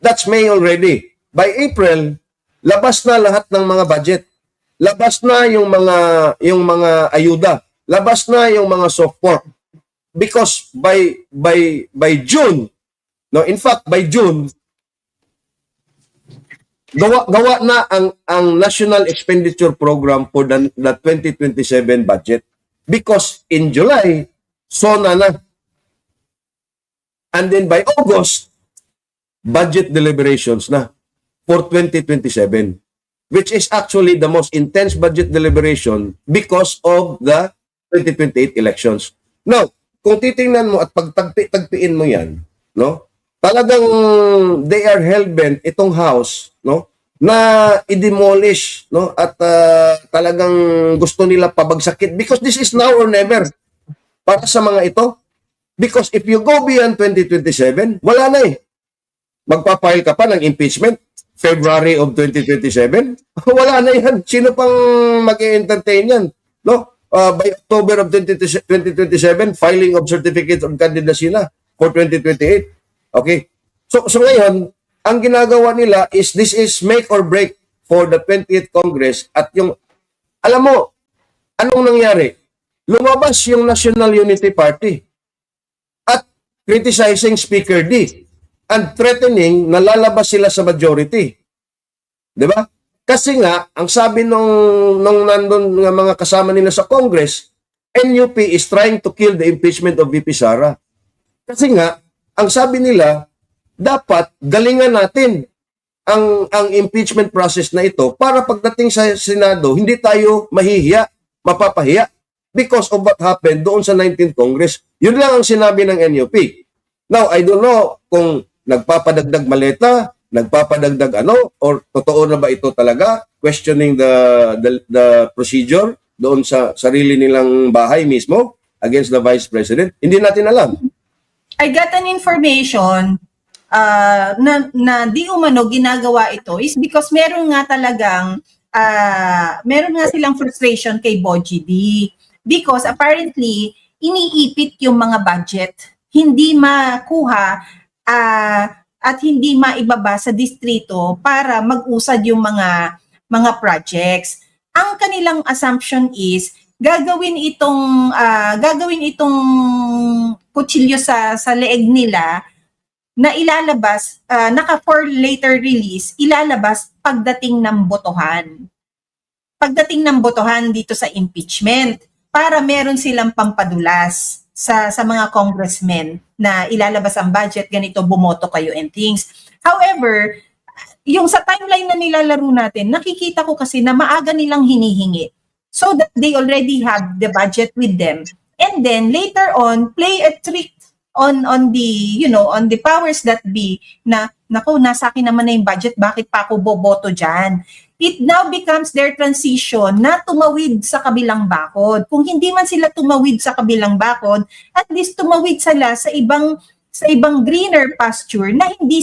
that's May already. By April, labas na lahat ng mga budget. Labas na yung mga ayuda. Labas na yung mga soft pork. Because by June, no, in fact by June, gawa na ang National Expenditure Program for the 2027 budget. Because in July, SONA na. And then by August, budget deliberations na for 2027, which is actually the most intense budget deliberation because of the 2028 elections. Now, kung titingnan mo at pagtagpiin mo yan, no, talagang they are hell-bent itong house, no, na i-demolish, no, at talagang gusto nila pabagsakin because this is now or never para sa mga ito. Because if you go beyond 2027, wala na eh. Magpapile ka pa ng impeachment February of 2027? Wala na yan. Sino pang mag-entertain yan? No? By October of 2027, filing of certificate of candidacy na for 2028. Okay. So ngayon, ang ginagawa nila is this is make or break for the 20th Congress at yung, alam mo, anong nangyari? Lumabas yung National Unity Party at criticizing Speaker D and threatening na lalabas sila sa majority. Di ba? Kasi nga, ang sabi nung nandun nga mga kasama nila sa Congress, NUP is trying to kill the impeachment of VP Sara. Kasi nga, ang sabi nila, dapat galingan natin ang impeachment process na ito para pagdating sa Senado, hindi tayo mahihiya, mapapahiya because of what happened doon sa 19th Congress. Yun lang ang sinabi ng NUP. Now, I don't know kung nagpapadagdag maleta, nagpapadagdag ano, or totoo na ba ito talaga? Questioning the procedure doon sa sarili nilang bahay mismo against the Vice President. Hindi natin alam. I got an information na di umano ginagawa ito is because meron nga silang frustration kay Boji D. Because apparently, iniipit yung mga budget. Hindi makuha at hindi maibaba sa distrito para mag-usad yung mga projects. Ang kanilang assumption is gagawin itong kutsilyo sa leeg nila na ilalabas for later release, ilalabas pagdating ng botohan. Pagdating ng botohan dito sa impeachment para meron silang pampadulas sa mga congressmen na ilalabas ang budget, ganito, bumoto kayo and things. However, yung sa timeline na nilalaro natin, nakikita ko kasi na maaga nilang hinihingi so that they already have the budget with them. And then later on, play a trick on the powers that be na, naku, nasa akin naman na yung budget, bakit pa ako boboto dyan? It now becomes their transition na tumawid sa kabilang bakod. Kung hindi man sila tumawid sa kabilang bakod, at least tumawid sila sa ibang greener pasture na hindi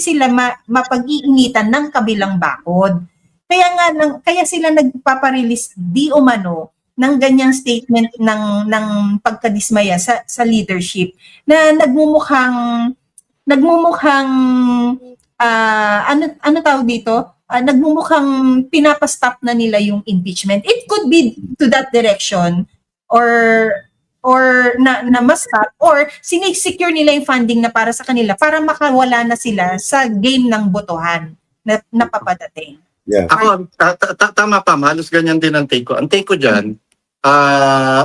sila mapag-iinitan ng kabilang bakod. Kaya sila nagpaparelease di umano ng ganyang statement ng pagkadismaya sa leadership na nagmumukhang ano tawag dito? Nagmumukhang pinapastop na nila yung impeachment. It could be to that direction or na ma-stop or sinisecure nila yung funding na para sa kanila para makawala na sila sa game ng botohan na papadating. Yeah. Ako, tama pa, halos ganyan din ang take ko. Ang take ko dyan,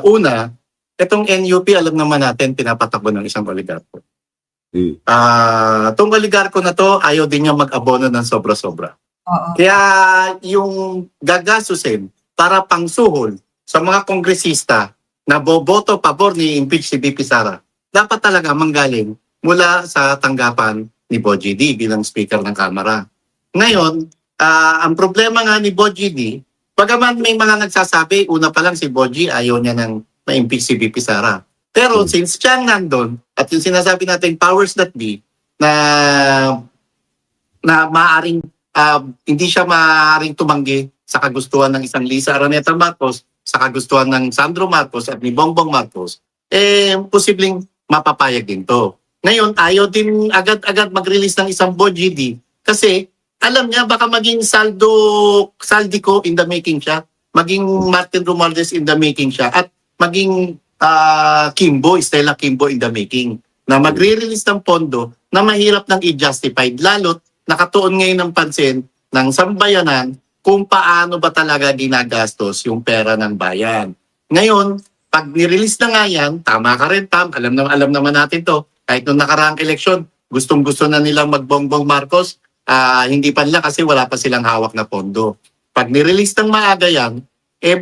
una, itong NUP, alam naman natin, pinapatakbo ng isang oligarko. Itong oligarko na to, ayaw din niya mag-abono ng sobra-sobra. Oo. Kaya yung gagasusin para pangsuhol sa mga kongresista na boboto pabor ni impeach si VP Sara, dapat talaga manggaling mula sa tanggapan ni Boji D bilang Speaker ng Kamara. Ngayon, ang problema nga ni Boji D, bagaman may mga nagsasabi, una pa lang si Boji ayaw niya ng ma-impeach si VP Sara. Pero since siya nandun, at yung sinasabi natin powers that be, na maaring hindi siya maaaring tumanggi sa kagustuhan ng isang Lisa Araneta Marcos, sa kagustuhan ng Sandro Marcos at ni Bongbong Marcos, posibleng mapapayag din to. Ngayon, ayaw din agad-agad mag-release ng isang Boji D kasi alam niya baka maging Saldico in the making siya, maging Martin Romualdez in the making siya, at maging Stella Kimbo in the making, na magre-release ng pondo na mahirap nang i-justified, lalo't nakatuon ngayon ng pansin ng sambayanan kung paano ba talaga ginagastos yung pera ng bayan. Ngayon, pag nirelease na nga yan, tama ka rin, Tam, alam naman natin to, kahit nung nakaraang eleksyon, gustong-gusto na nilang mag-Bongbong Marcos, hindi pa nila kasi wala pa silang hawak na pondo. Pag nirelease ng maaga yan,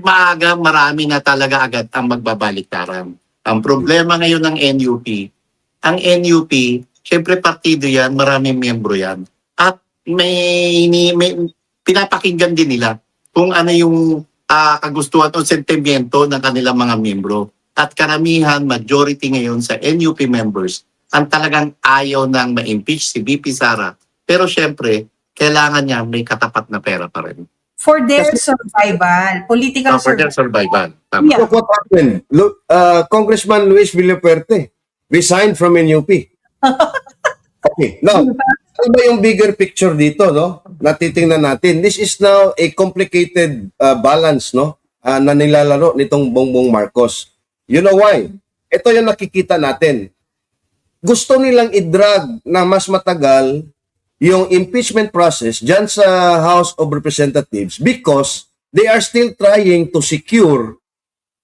maaga marami na talaga agad ang magbabaliktaran. Ang problema ngayon ng NUP, ang NUP, syempre partido yan, maraming miyembro yan. At may pinapakinggan din nila kung ano yung kagustuhan o sentimiento ng kanilang mga miyembro. At karamihan, majority ngayon sa NUP members, ang talagang ayaw nang ma-impeach si VP Sara. Pero syempre, kailangan niya may katapat na pera pa rin. For their survival, political For their survival. Tama. Yeah. Look what happened. Look, Congressman Luis Villafuerte resigned from NUP. Okay, now, ano ba yung bigger picture dito, no? Natitingnan natin. This is now a complicated balance, no? Na nilalaro nitong Bongbong Marcos. You know why? Ito yung nakikita natin. Gusto nilang i-drag na mas matagal yung impeachment process dyan sa House of Representatives because they are still trying to secure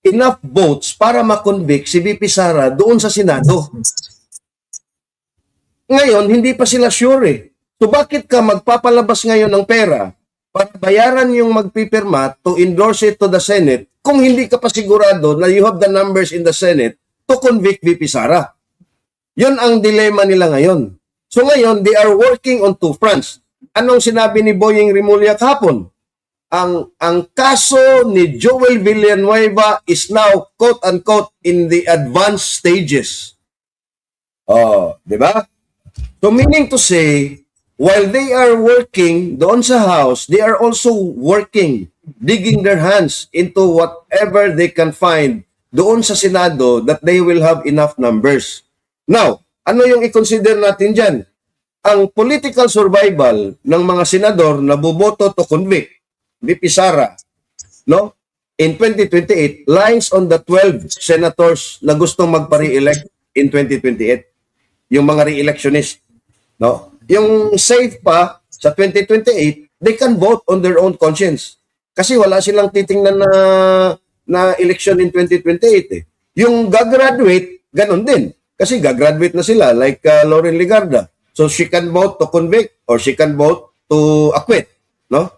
enough votes para makonvict si VP Sara doon sa Senado. Ngayon, hindi pa sila sure eh. So bakit ka magpapalabas ngayon ng pera para bayaran yung magpipirma to endorse it to the Senate kung hindi ka pa sigurado na you have the numbers in the Senate to convict VP Sara? Yun ang dilema nila ngayon. So ngayon, they are working on two fronts. Anong sinabi ni Boying Rimulya kahapon? Ang kaso ni Joel Villanueva is now quote-unquote in the advanced stages. Oh, di ba? So meaning to say, while they are working doon sa House, they are also working, digging their hands into whatever they can find doon sa Senado that they will have enough numbers. Now, ano yung i-consider natin dyan? Ang political survival ng mga senador na boboto to convict VP Sara, no? In 2028 lies on the 12 senators na gustong magpa-re-elect in 2028. Yung mga re-electionist, no? Yung safe pa sa 2028, they can vote on their own conscience. Kasi wala silang titingnan na election in 2028 eh. Yung gagraduate, ganun din. Kasi gagraduate na sila like Lauren Legarda. So she can vote to convict or she can vote to acquit, no?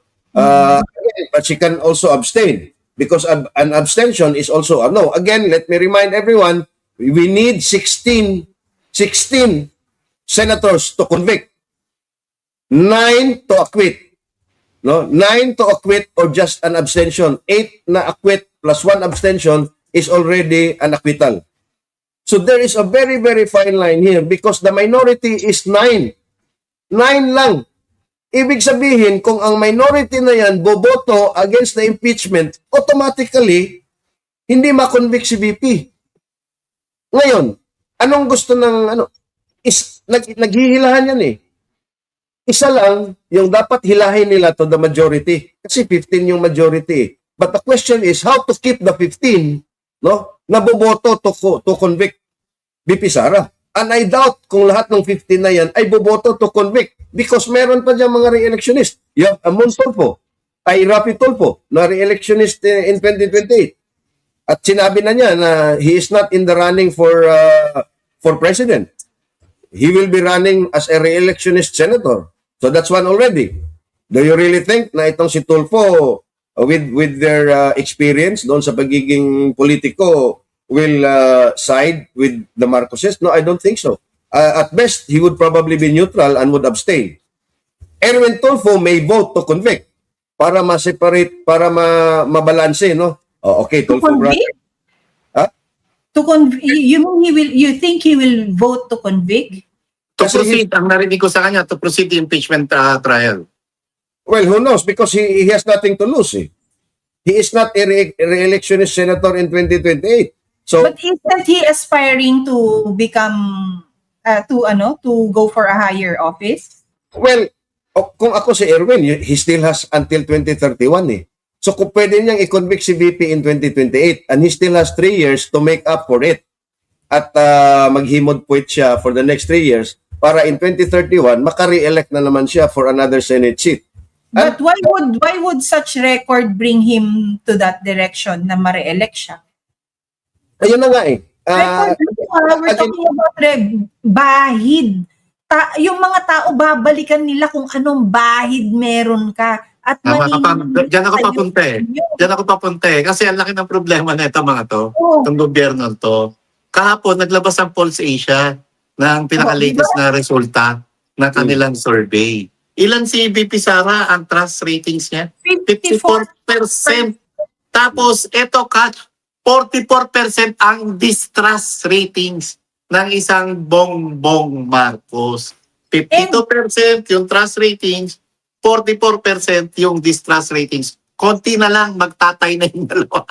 But she can also abstain because an abstention is also a no. Again, let me remind everyone, we need 16 senators to convict, 9 to acquit, no? 9 to acquit or just an abstention. 8 na acquit plus 1 abstention is already an acquittal. So there is a very, very fine line here because the minority is 9. 9 lang. Ibig sabihin, kung ang minority na yan boboto against the impeachment, automatically, hindi makonvict si VP. Ngayon, anong gusto ng, naghihilahan yan eh. Isa lang, yung dapat hilahin nila to the majority. Kasi 15 yung majority. But the question is, how to keep the 15, no? Na boboto to convict VP Sara. And I doubt kung lahat ng 15 na yan ay boboto to convict because meron pa dyan mga re-electionist. You have Amon Tulfo, ay Rapi Tulfo na re-electionist in 2028. At sinabi na niya na he is not in the running for president. He will be running as a re-electionist senator. So that's one already. Do you really think na itong si Tulfo with their experience doon sa pagiging politiko will side with the Marcoses? No, I don't think so. At best, he would probably be neutral and would abstain. Erwin Tulfo may vote to convict para ma-separate, para mabalanse, no? Oh, okay, To Tulfo brother. convict? Huh? You think he will vote to convict? To Kasi proceed, ang narinig ko sa kanya, to proceed the impeachment trial. Well, who knows? Because he has nothing to lose. Eh. He is not a re-electionist senator in 2028. So, But isn't he aspiring to become, to go for a higher office? well, kung ako si Erwin, he still has until 2031 eh. So kung pwede niyang i-convict si VP in 2028 and he still has 3 years to make up for it at maghimod puwit siya for the next 3 years para in 2031 maka-re-elect na naman siya for another Senate seat. But why would such record bring him to that direction na ma-re-elect siya? Ayun na nga eh. We're talking about bahid. Yung mga tao, babalikan nila kung anong bahid meron ka. At Diyan ako papunta eh. Diyan ako papunta eh. Kasi ang laki ng problema na ito mga to. Itong gobyerno to. Kahapon, naglabas ang Pulse Asia ng pinaka-latest na resulta ng kanilang survey. Ilan si VP Sara ang trust ratings niya? 54%. Tapos, ito, catch, 44% ang distrust ratings ng isang Bongbong Marcos. 52% yung trust ratings, 44% yung distrust ratings. Konti na lang, magtatay na yung dalawa.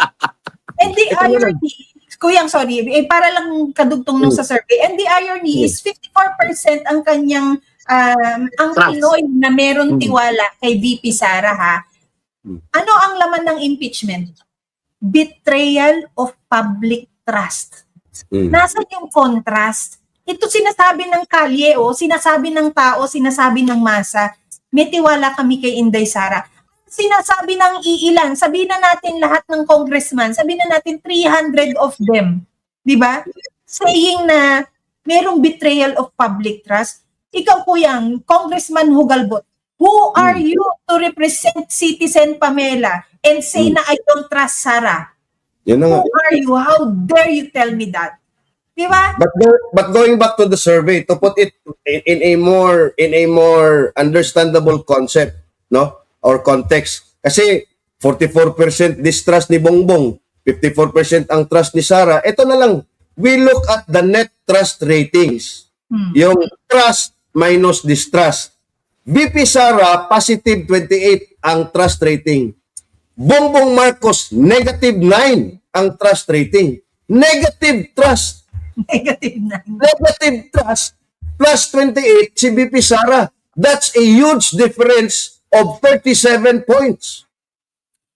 And the irony, Kuyang, sorry, para lang kadugtong nung sa survey, and the irony is 54% ang kanyang, ang Trust. Pinoy na meron tiwala kay VP Sara, ha? Ano ang laman ng impeachment? Betrayal of public trust. Nasaan yung contrast Ito sinasabi ng kalye, sinasabi ng tao, sinasabi ng masa, may tiwala kami kay Inday Sara. Sinasabi ng iilan, sabihin na natin lahat ng congressman, sabihin na natin 300 of them, di ba? Saying na merong betrayal of public trust. Ikaw po yan, Congressman Hugalbot, who are you to represent Citizen Pamela and say na I don't trust Sara? Yan na nga. Who are you? How dare you tell me that? Di ba? But going back to the survey, to put it in a more understandable concept, no? Or context. Kasi 44% distrust ni Bongbong, 54% ang trust ni Sara. Ito na lang, we look at the net trust ratings. Yung trust minus distrust. VP Sara, positive 28 ang trust rating. Bongbong Marcos, negative 9 ang trust rating. Negative trust. Negative na. Negative trust plus 28 si VP Sara. That's a huge difference of 37 points.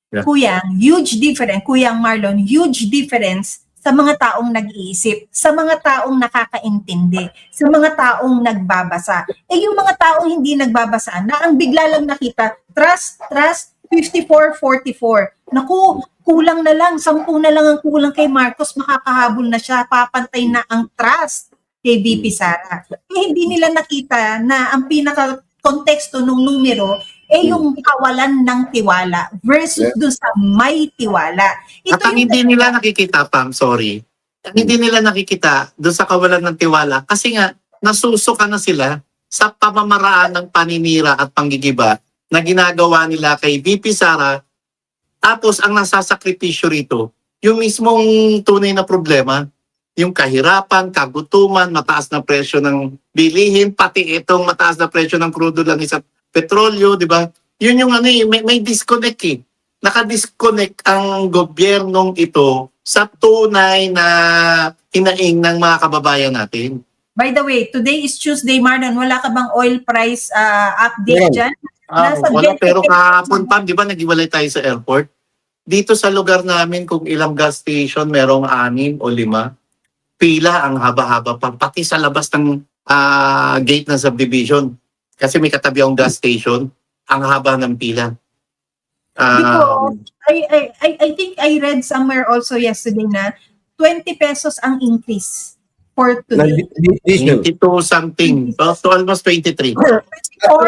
Kuyang, huge difference. Kuyang Marlon, huge difference sa mga taong nag-iisip, sa mga taong nakakaintindi, sa mga taong nagbabasa. Yung mga taong hindi nagbabasa, na ang bigla lang nakita, trust, 54-44. Naku, kulang na lang, 10 na lang ang kulang kay Marcos, makakahabol na siya, papantay na ang trust kay VP Sara. Hindi nila nakita na ang pinaka-konteksto ng numero yung kawalan ng tiwala versus doon sa may tiwala. At ang hindi nila nakikita, Pam, sorry. Ang hindi nila nakikita doon sa kawalan ng tiwala kasi nga nasusuka na sila sa pamamaraan ng paninira at panggigiba na ginagawa nila kay VP Sara. Tapos ang nasasakripisyo rito, yung mismong tunay na problema, yung kahirapan, kagutuman, mataas na presyo ng bilihin, pati itong mataas na presyo ng crudo lang sa petrolyo, di ba? Yun yung may disconnect eh. Naka-disconnect ang gobyernong ito sa tunay na hinaing ng mga kababayan natin. By the way, today is Tuesday, Marlon. Wala ka bang oil price update dyan? Wala, pero kahapon, Pam, di ba nag-iwalay tayo sa airport? Dito sa lugar namin, kung ilang gas station, merong 6 o 5. Pila ang haba-haba pa. Pati sa labas ng gate ng subdivision. Kasi may katabi ang gas station, ang haba ng pila. Because I think I read somewhere also yesterday na 20 pesos ang increase for today. Diesel. 22 something. So almost 23. Or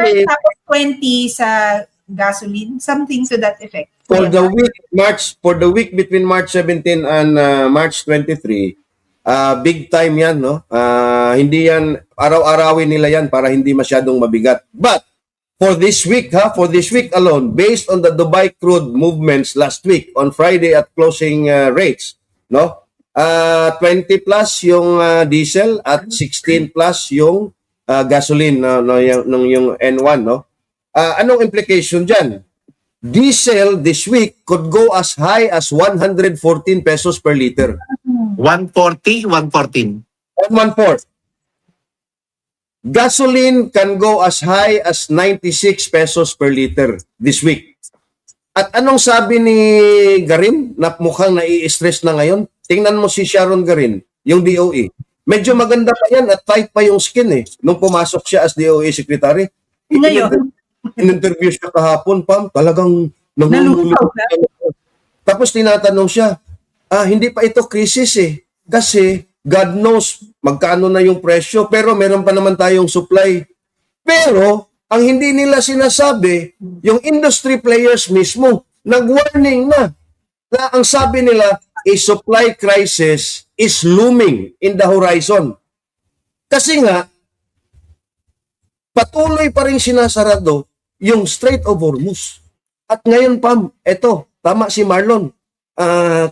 tapos 20 sa gasoline, something to that effect. For the week between March 17 and March 23, big time yan, no? Hindi yan, araw-arawin nila yan para hindi masyadong mabigat. But, for this week alone, based on the Dubai crude movements last week, on Friday at closing rates, no? 20 plus yung diesel at 16 plus yung gasoline, yung N1, no? Anong implication dyan? Diesel this week could go as high as 114 pesos per liter. 140, 114. 114. Gasoline can go as high as 96 pesos per liter this week. At anong sabi ni Garin na mukhang nai-stress na ngayon? Tingnan mo si Sharon Garin, yung DOE. Medyo maganda pa yan at tight pa yung skin eh. Nung pumasok siya as DOE secretary. Ngayon, In-interview siya kahapon, Pam, talagang nangungulong. Tapos tinatanong siya, hindi pa ito crisis eh. Kasi God knows magkano na yung presyo, pero meron pa naman tayong supply. Pero, ang hindi nila sinasabi, yung industry players mismo, nag-warning na ang sabi nila, a supply crisis is looming in the horizon. Kasi nga, patuloy pa rin sinasarado yung Strait of Hormuz. At ngayon, Pam, eto, tama si Marlon.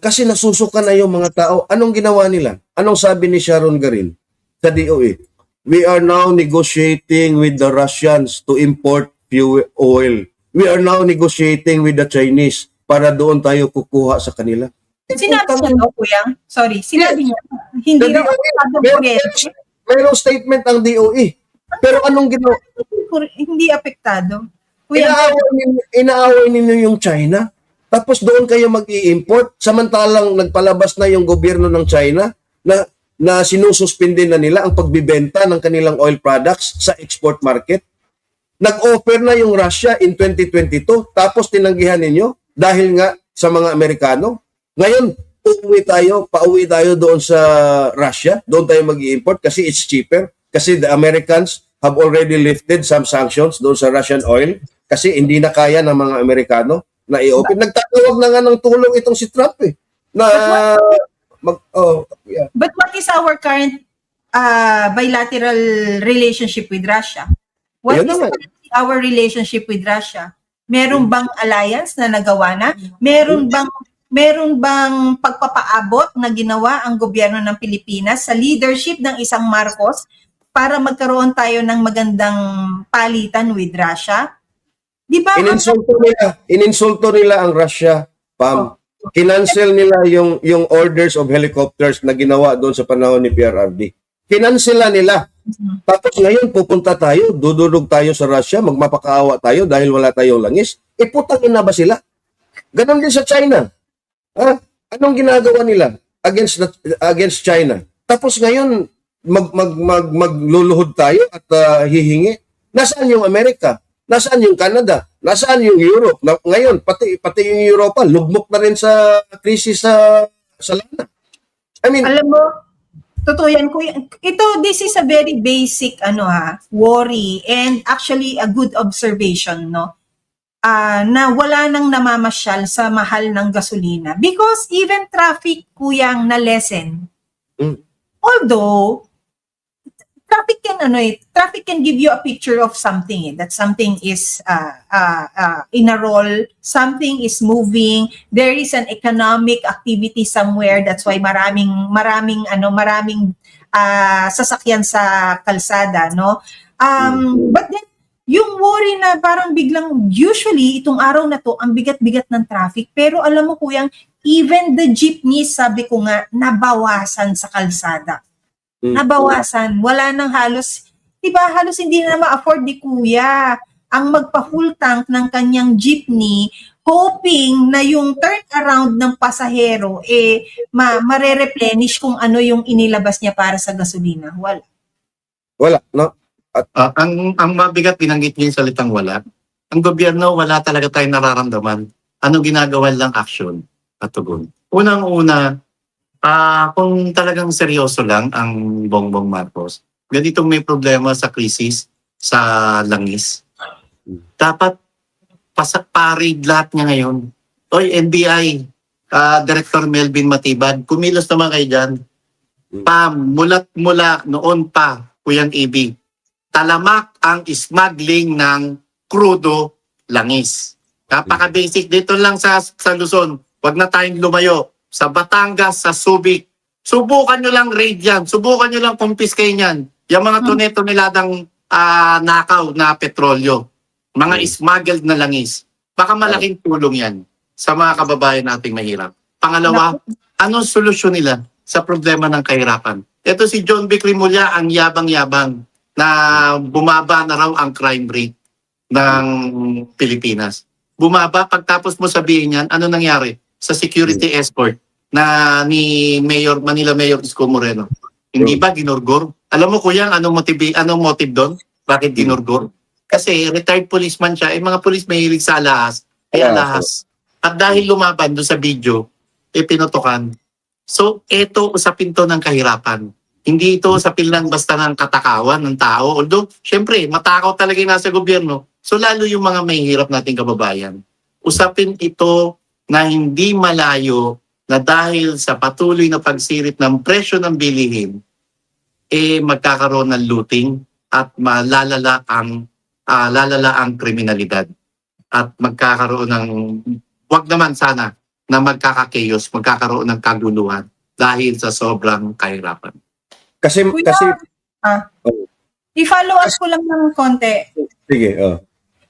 Kasi nasusuka na yung mga tao. Anong ginawa nila? Anong sabi ni Sharon Garin sa DOE? We are now negotiating with the Russians to import fuel oil. We are now negotiating with the Chinese para doon tayo kukuha sa kanila. sinabi niya no, Kuya? Sorry, sinabi niya. Hindi The raw DOE, mayroong statement ang DOE. Pero anong ginawa? hindi apektado. Kuya, Inaaway ninyo yung China. Tapos doon kayo mag-i-import. Samantalang nagpalabas na yung gobyerno ng China na na sinususpindi na nila ang pagbibenta ng kanilang oil products sa export market. Nag-offer na yung Russia in 2022, tapos tinanggihan ninyo dahil nga sa mga Amerikano. Ngayon, pauwi tayo doon sa Russia, doon tayo mag-i-import kasi it's cheaper. Kasi the Americans have already lifted some sanctions doon sa Russian oil kasi hindi na kaya ng mga Amerikano na i-open. Nagtatawag na nga ng tulong itong si Trump yeah. But what is our current bilateral relationship with Russia? What Ayun is naman. our relationship with Russia? Meron bang alliance na nagawa na? Meron bang pagpapaabot na ginawa ang gobyerno ng Pilipinas sa leadership ng isang Marcos para magkaroon tayo ng magandang palitan with Russia? Di ba? Ininsulto nila ang Russia, Pam. Kinancel nila yung orders of helicopters na ginawa doon sa panahon ni PRRD. Kinansela nila. Tapos ngayon pupunta tayo, dudulog tayo sa Russia, magmapakaawa tayo dahil wala tayong langis. Putangin na ba sila? Ganon din sa China. Anong ginagawa nila against China? Tapos ngayon magluluhod tayo at hihingi. Nasaan yung Amerika? Nasaan yung Canada? Nasaan yung Europe? Ngayon, pati yung Europa, lugmok na rin sa krisis sa lana. I mean, alam mo, totoo yan, kuya. This is a very basic worry and actually a good observation, no? Na wala nang namamasyal sa mahal ng gasolina because even traffic, kuyang, na lessen. Although traffic can give you a picture of something, that something is in a roll, something is moving, there is an economic activity somewhere, that's why maraming sasakyan sa kalsada, no? But then yung worry na parang biglang, usually itong araw na to ang bigat-bigat ng traffic, pero alam mo kuyang, even the jeepneys, sabi ko nga, nabawasan sa kalsada. Nabawasan. Wala nang halos, diba, halos hindi na ma-afford ni kuya ang magpa-full tank ng kanyang jeepney, hoping na yung turnaround ng pasahero, mare-replenish kung ano yung inilabas niya para sa gasolina. wala, no? Ang mabigat, binanggit niyo yung salitang wala. Ang gobyerno, wala talaga tayong nararamdaman. Ano ginagawa lang action at tugon. Unang-una, kung talagang seryoso lang ang Bongbong Marcos, ganitong may problema sa krisis sa langis, dapat parid lahat niya ngayon. Oy, NBI, Director Melvin Matibad, kumilos naman kayo dyan. Mula noon pa, Kuyang AB, talamak ang smuggling ng crudo langis. Kapaka-basic dito lang sa Luzon, wag na tayong lumayo. Sa Batangas, sa Subic, subukan nyo lang raid yan. Subukan nyo lang kumpiskayin yan. Yung mga tunay-tuniladang nakaw na petrolyo. Mga smuggled na langis. Baka malaking tulong yan sa mga kababayan nating mahirap. Pangalawa, anong solusyon nila sa problema ng kahirapan? Ito si John B. Crimolia, ang yabang-yabang na bumaba na raw ang crime rate ng Pilipinas. Bumaba, pagtapos mo sabihin yan, ano nangyari sa security escort na ni Manila Mayor Isko Moreno? Hindi ba ginurgor? Alam mo kuya, anong motive doon? Bakit ginurgor? Kasi retired policeman siya, mga police mahilig sa alahas, kaya alahas. At dahil lumaban doon sa video, pinutukan. So, ito usapin to ng kahirapan. Hindi ito usapin lang basta ng katakawan ng tao. Although, syempre, matakaw talaga yung nasa gobyerno. So, lalo yung mga mahihirap nating kababayan. Usapin ito na hindi malayo na dahil sa patuloy na pagsirit ng presyo ng bilihin, magkakaroon ng looting at lalala ang kriminalidad. At magkakaroon ng, wag naman sana, na magkaka-chaos, magkakaroon ng kaguluhan dahil sa sobrang kahirapan. Kasi i-follow up ko lang ng konti. sige,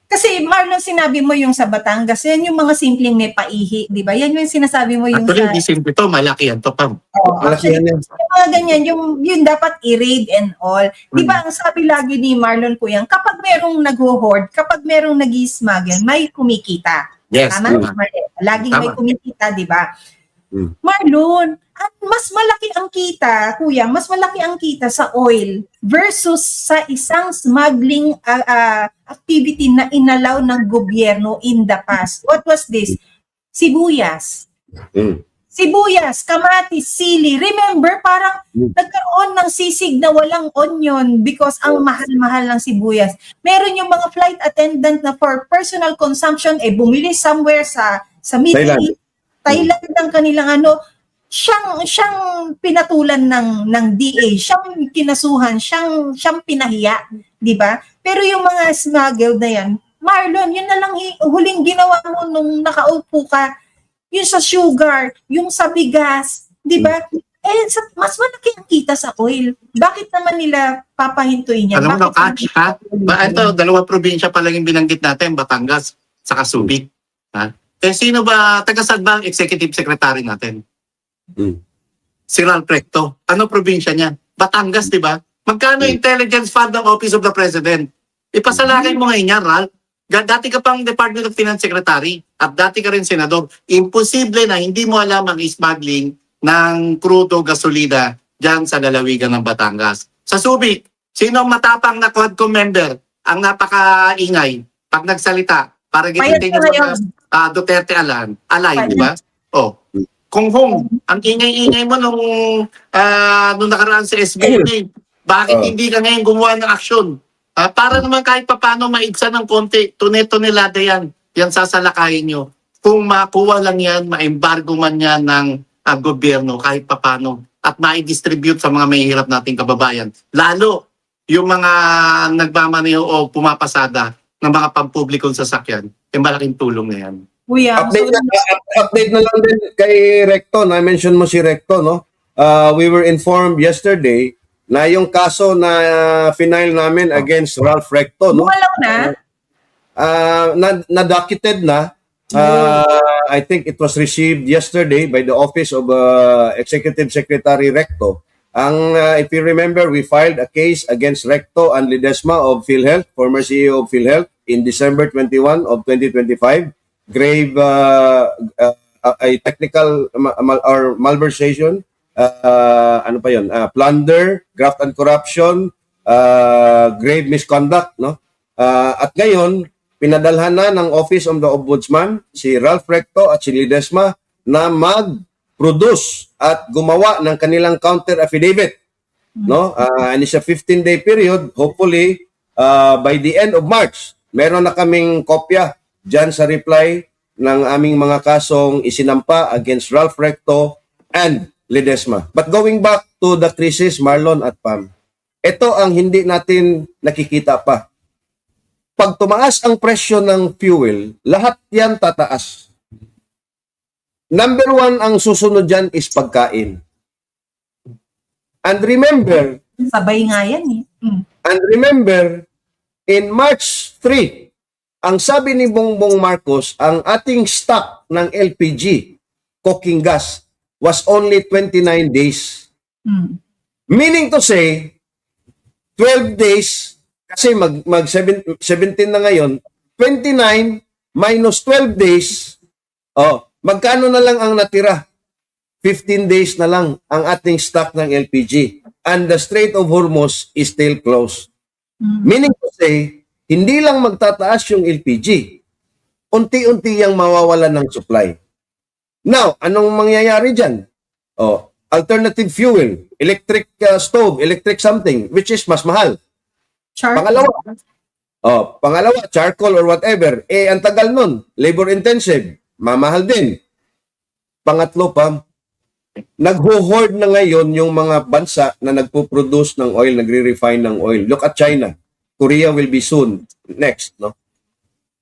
Kasi Marlon, sinabi mo yung sa Batangas, yan yung mga simpleng may paihi, di ba? Yan yung sinasabi mo yung Actually, hindi simple to, malaki yan to, Pam. malaki yan yan. yung mga ganyan, yung dapat i-raid and all. Di ba, ang sabi lagi ni Marlon Kuyang, kapag merong nag-hoard, kapag merong nag-smuggle, may kumikita. Yes, Tama? tama. Laging may Tama. kumikita, di ba? Marlon, At mas malaki ang kita, kuya, mas malaki ang kita sa oil versus sa isang smuggling activity na inalaw ng gobyerno in the past. What was this? Sibuyas. Mm. Sibuyas, kamatis, sili. Remember, parang nagkaroon ng sisig na walang onion because ang mahal-mahal ng sibuyas. Meron yung mga flight attendant na for personal consumption, bumili somewhere sa Middle Thailand. East, Thailand ang kanilang siyang pinatulan ng DA, siyang kinasuhan, siyang pinahiya, di ba? Pero yung mga smuggled na yan, Marlon, yun na lang huling ginawa mo nung nakaupo ka, yung sa sugar, yung sa bigas, di ba? Mas malaki ang kita sa oil. Bakit naman nila papahintuin yan? Alam mo, Bakit ito, dalawang probinsya pa lang yung binanggit natin, Batangas, saka Subic. Ha? Sino ba, taga-saan ba ang executive secretary natin? Si Ralph Recto. Ano probinsya niya? Batangas, di ba? Magkano intelligence fund ng Office of the President? Ipasalakay mo ngayon yan, Ralph. Dati ka pang Department of Finance Secretary at dati ka rin senador. Imposible na hindi mo alam ang smuggling ng crudo gasolina dyan sa lalawigan ng Batangas. Sa Subic, sino ang matapang na Quadcom member ang napakaingay pag nagsalita para gitintin yung mga Duterte alay, di ba? Kung ang ingay-ingay mo nung nakaraan sa SBA, bakit hindi ka ngayon gumawa ng aksyon? Para naman kahit papano maigsa ng konti, tunelada yan sasalakayin nyo. Kung makuha lang yan, ma-embargo man yan ng gobyerno kahit papano at ma-distribute sa mga mahihirap nating kababayan. Lalo yung mga nagmamaneho o pumapasada ng mga pampublikong sasakyan, malaking tulong na yan. Kuya, Update na lang din kay Recto. Na-mention mo si Recto, no? We were informed yesterday na yung kaso na final namin against Ralph Recto, no? Bumalaw na? Na-docketed na. I think it was received yesterday by the Office of Executive Secretary Recto. If you remember, we filed a case against Recto and Ledesma of PhilHealth, former CEO of PhilHealth, in December 21 of 2025. Grave a technical or malversation, plunder, graft and corruption, grave misconduct, no? At ngayon, pinadalhan na ng Office of the Ombudsman si Ralph Recto at si Ledesma na mag-produce at gumawa ng kanilang counter affidavit, no? And it's a 15-day period. Hopefully, by the end of March, meron na kaming kopya dyan sa reply ng aming mga kasong isinampa against Ralph Recto and Ledesma. But going back to the crisis, Marlon at Pam, ito ang hindi natin nakikita pa. Pag tumaas ang presyo ng fuel, lahat yan tataas. Number one, ang susunod dyan is pagkain. And remember, Sabay nga yan in March 3, ang sabi ni Bongbong Marcos, ang ating stock ng LPG, cooking gas, was only 29 days. Meaning to say, 12 days, kasi mag 17 na ngayon, 29 minus 12 days, magkano na lang ang natira? 15 days na lang ang ating stock ng LPG. And the Strait of Hormuz is still closed. Meaning to say, hindi lang magtataas yung LPG, unti-unti yang mawawalan ng supply. Now, anong mangyayari dyan? Alternative fuel, electric stove, electric something, which is mas mahal. Pangalawa, charcoal or whatever. Ang tagal nun, labor intensive, mamahal din. Pangatlo pa, nagho-hoard na ngayon yung mga bansa na nagpo-produce ng oil, nagre-refine ng oil. Look at China. Korea will be soon. Next, no?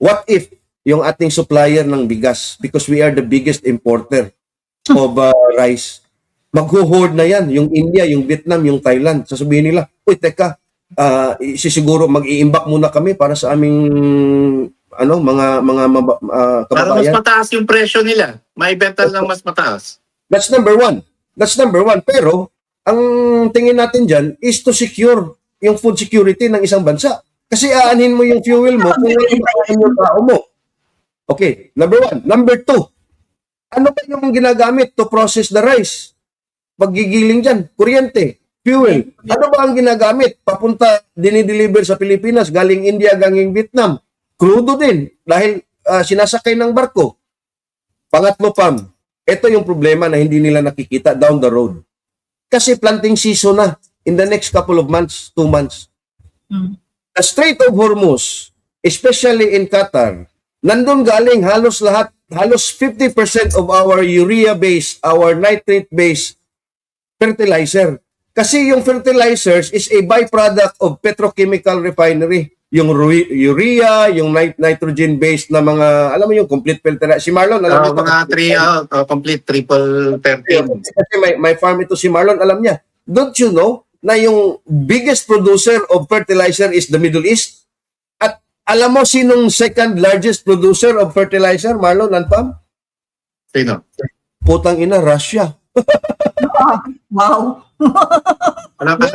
What if yung ating supplier ng bigas, because we are the biggest importer of rice, magho-hoard na yan. Yung India, yung Vietnam, yung Thailand. Sasabihin nila, uy, teka, sisiguro mag-iimbak muna kami para sa aming mga Para kababayan. mas mataas yung presyo nila. Maibenta lang mas mataas. That's number one. Pero, ang tingin natin dyan is to secure yung food security ng isang bansa. Kasi aanhin mo yung fuel mo kung ano yung tao mo. Okay, number one. Number two, ano pa yung ginagamit to process the rice? paggigiling dyan? Kuryente, fuel. Ano ba ang ginagamit? Papunta, dinideliver sa Pilipinas, galing India, galing Vietnam. Crudo din, dahil sinasakay ng barko. Pangatlo, Pam, ito yung problema na hindi nila nakikita down the road. Kasi planting season na in the next couple of months, 2 months. The Strait of Hormuz, especially in Qatar, nandun galing halos lahat, halos 50% of our urea-based, our nitrate-based fertilizer. Kasi yung fertilizers is a byproduct of petrochemical refinery. Yung urea, yung nitrogen-based na mga, alam mo yung complete filter. Si Marlon, alam mo. Mga complete triple 13. Kasi may farm ito si Marlon, alam niya. Don't you know na yung biggest producer of fertilizer is the Middle East? At alam mo sinong second largest producer of fertilizer, Marlon and Pam? Sino? Putang ina, Russia. Wow. Alam mo,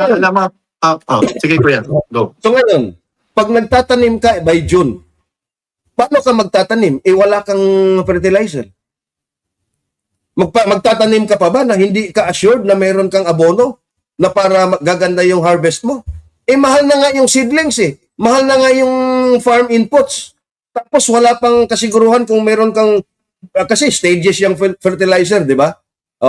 sige kuya, go. So ngayon, pag nagtatanim ka by June, paano ka magtatanim? Wala kang fertilizer. Magtatanim ka pa ba na hindi ka assured na meron kang abono na para gaganda yung harvest mo? Mahal na nga yung seedlings Mahal na nga yung farm inputs. Tapos wala pang kasiguruhan kung meron kang, kasi stages yung fertilizer, di ba?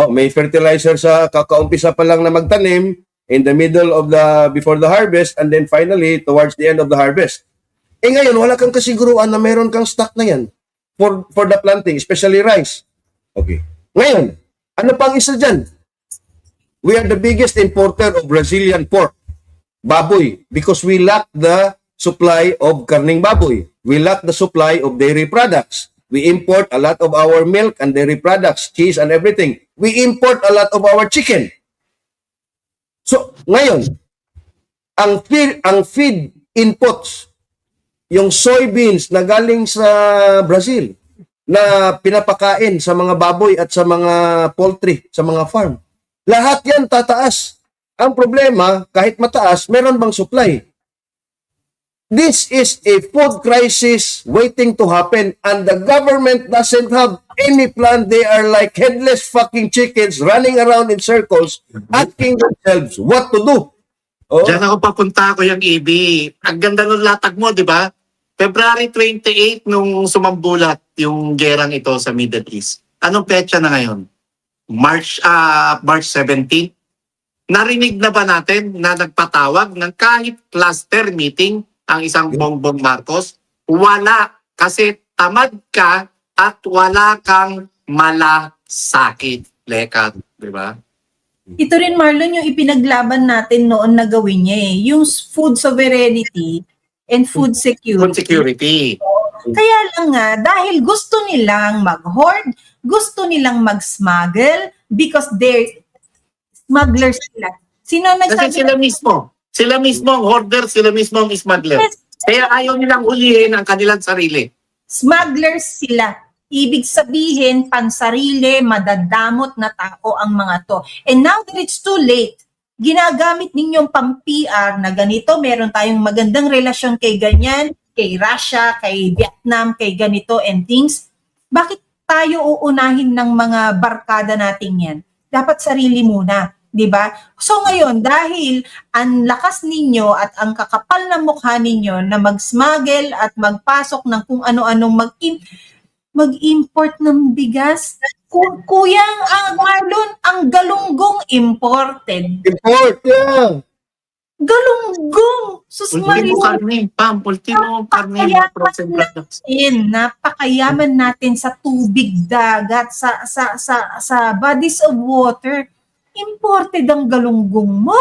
May fertilizer sa kakaumpisa pa lang na magtanim, in the middle of before the harvest, and then finally, towards the end of the harvest. Ngayon, wala kang kasiguruan na meron kang stock na yan for the planting, especially rice. Okay. Ngayon, ano pang isa dyan? We are the biggest importer of Brazilian pork, baboy, because we lack the supply of karning baboy. We lack the supply of dairy products. We import a lot of our milk and dairy products, cheese and everything. We import a lot of our chicken. So, ngayon, ang feed inputs, yung soybeans na galing sa Brazil, na pinapakain sa mga baboy at sa mga poultry, sa mga farm, lahat yan tataas. Ang problema, kahit mataas, meron bang supply? This is a food crisis waiting to happen, and the government doesn't have any plan. They are like headless fucking chickens running around in circles asking themselves what to do. Diyan ako papunta ko yung EB. Ang ganda ng latag mo, di ba? February 28 nung sumambulat yung gerang ito sa Middle East. Anong petsa na ngayon? March 17. Narinig na ba natin na nagpatawag ng kahit cluster meeting ang isang Bongbong Marcos? Wala, kasi tamad ka at wala kang malasakit. Lekat, di ba? Ito rin, Marlon, yung ipinaglaban natin noon na gawin niya yung food sovereignty and food security. Food security. Kaya lang nga, dahil gusto nilang mag-hoard, gusto nilang mag-smuggle, because they're smugglers sila. Sino nagsabi? Kasi sila mismo ang hoarder, sila mismo ang smuggler. Yes. Kaya ayaw nilang hulihin ang kanilang sarili. Smugglers sila. Ibig sabihin, pansarili, madadamot na tao ang mga to. And now that it's too late, ginagamit ninyong pang-PR na ganito, meron tayong magandang relasyon kay ganyan, kay Russia, kay Vietnam, kay ganito and things. Bakit tayo uunahin ng mga barkada natin yan? Dapat sarili muna. Diba? So ngayon, dahil ang lakas ninyo at ang kakapal na mukha ninyo na mag-smuggle at magpasok ng kung ano-anong mag-import ng bigas, kuyang Marlon, ang galunggong imported. Import, yeah. Galunggong! Sus Ultimo karne, Pam. Ultimo karne. Napakayaman natin sa tubig, dagat, sa bodies of water. Imported ang galunggong mo.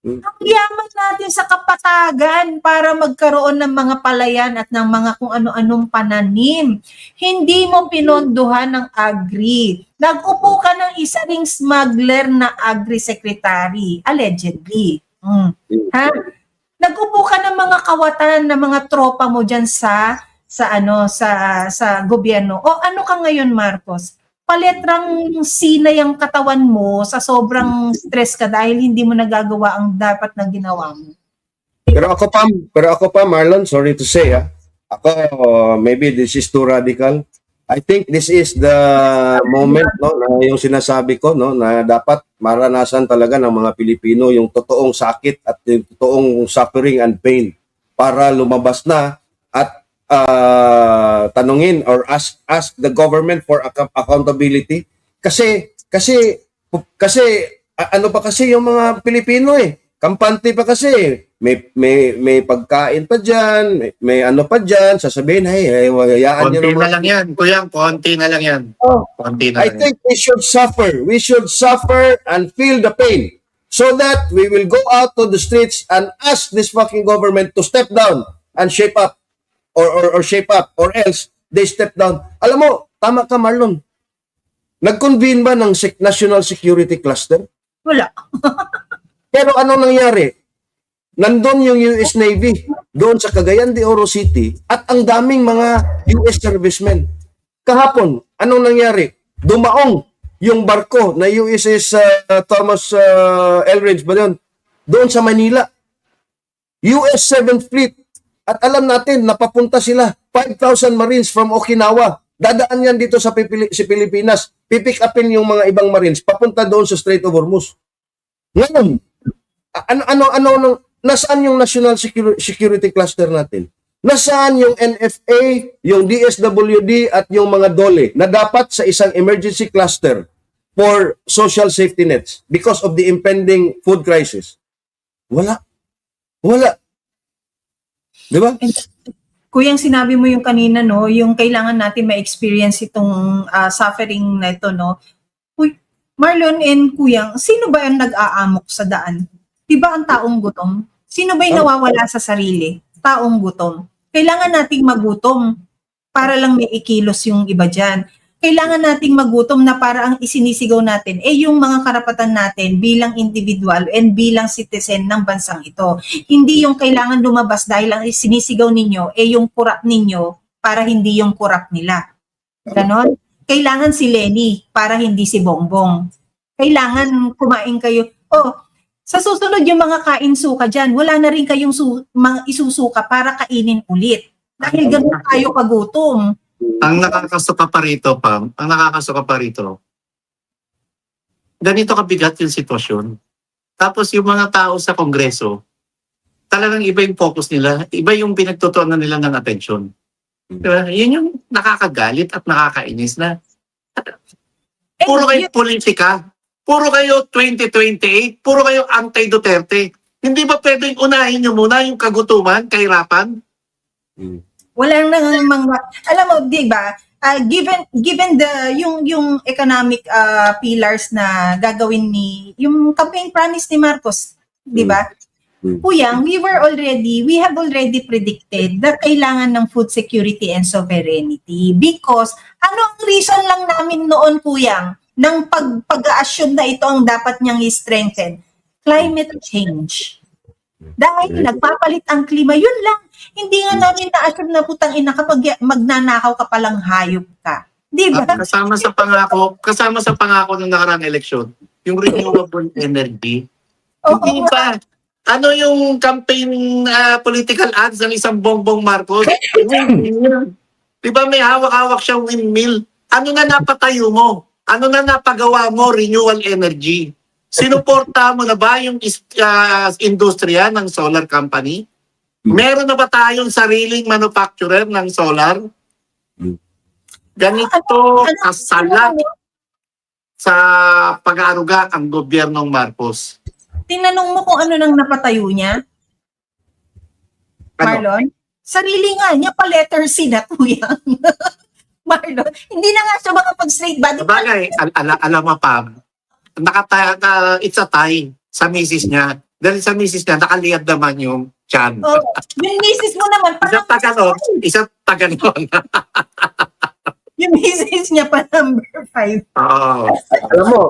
Ang yaman natin sa kapatagan para magkaroon ng mga palayan at ng mga kung ano-anong pananim. Hindi mo pinondohan ng agri. Nag-upo ka ng isa ring smuggler na agri-secretary, allegedly. Ha? Nag-upo ka ng mga kawatan ng mga tropa mo dyan sa gobyerno. O ano ka ngayon, Marcos? Paletrang sina yung katawan mo sa sobrang stress ka dahil hindi mo nagagawa ang dapat na ginawa mo. Pero ako pa, Marlon, sorry to say, ako, maybe this is too radical. I think this is the moment, no, na yung sinasabi ko, no, na dapat maranasan talaga ng mga Pilipino yung totoong sakit at yung totoong suffering and pain para lumabas na at tanungin or ask the government for accountability kasi ano pa kasi yung mga Pilipino kampante pa kasi may pagkain pa diyan, may ano pa diyan, sasabihin hayaan niyo Konti naman. na lang yan. Kuya, konti na lang yan. Oh, Konti na I lang yan. think we should suffer and feel the pain so that we will go out to the streets and ask this fucking government to step down and shape up or shape up or else they step down. Alam mo, tama ka Marlon. Nag-convene ba ng National Security Cluster? Wala. Pero anong nangyari? Nandun yung US Navy doon sa Cagayan de Oro City at ang daming mga US servicemen. Kahapon, anong nangyari? Dumaong yung barko na USS Thomas Elridge ba yun? Doon sa Manila. US 7th Fleet. At alam natin, napapunta sila. 5,000 Marines from Okinawa. Dadaan yan dito sa Pilipinas. Pipick upin yung mga ibang Marines. Papunta doon sa Strait of Hormuz. Ngayon, nasaan yung National Security Cluster natin? Nasaan yung NFA, yung DSWD at yung mga DOLE na dapat sa isang emergency cluster for social safety nets because of the impending food crisis? Wala. Di ba? Kuyang sinabi mo yung kanina, no, yung kailangan natin ma-experience itong suffering na ito, no. Marlon and Kuyang, sino ba ang nag-aamok sa daan? Diba ang taong gutom? Sino ba yung nawawala sa sarili? Taong gutom. Kailangan nating magutom para lang may ikilos yung iba dyan. Kailangan nating magutom na para ang isinisigaw natin yung mga karapatan natin bilang individual and bilang citizen ng bansang ito. Hindi yung kailangan lumabas dahil ang isinisigaw ninyo yung kurap ninyo para hindi yung kurap nila. Ganon? Kailangan si Lenny para hindi si Bongbong. Kailangan kumain kayo. Sa susunod yung mga kain suka dyan, wala na rin kayong mga isusuka para kainin ulit. Dahil ganun tayo kagutom. Ang nakakasuka pa rito, Pam, ganito kabigat yung sitwasyon. Tapos yung mga tao sa Kongreso, talagang iba yung focus nila, iba yung pinagtutuunan nila ng atensyon. Diba? Yun yung nakakagalit at nakakainis na. Puro kayo politika, puro kayo 2028, puro kayo anti-Duterte. Hindi ba pwedeng unahin nyo muna yung kagutuman, kahirapan? Walang mga, alam mo, di ba, given yung economic pillars na gagawin yung campaign promise ni Marcos, di ba? Kuyang, we have already predicted na kailangan ng food security and sovereignty because ano ang reason lang namin noon, Kuyang, ng pag-assume na ito ang dapat niyang i-strengthen? Climate change. Dahil nagpapalit ang klima, yun lang. Hindi nga namin na-assume na putang ina kapag magnanakaw ka palang hayop ka. Di ba? Kasama sa pangako ng nakaraang eleksyon, yung renewable energy. Hindi ba? Ano yung campaign political ads ng isang Bongbong Marcos? Di ba may hawak-hawak siyang windmill? Ano na napatayo mo? Ano na napagawa mo, renewable energy? Sinuporta mo na ba yung industriya ng solar company? Meron na ba tayong sariling manufacturer ng solar? Ganito kasalat sa pag-aaruga ang gobyernong Marcos. Tinanong mo kung ano nang napatayo niya? Marlon? Sarili nga niya, pa-letter C na, Kuya. Marlon, hindi na nga siya makapag-straight body. Sabagay, alam mo pa, it's a tie sa misis niya. Dahil sa misis niya, nakaliyad naman yung tiyan. Yung misis mo naman, Isang taganon. Yung misis niya pa number 5. Alam mo,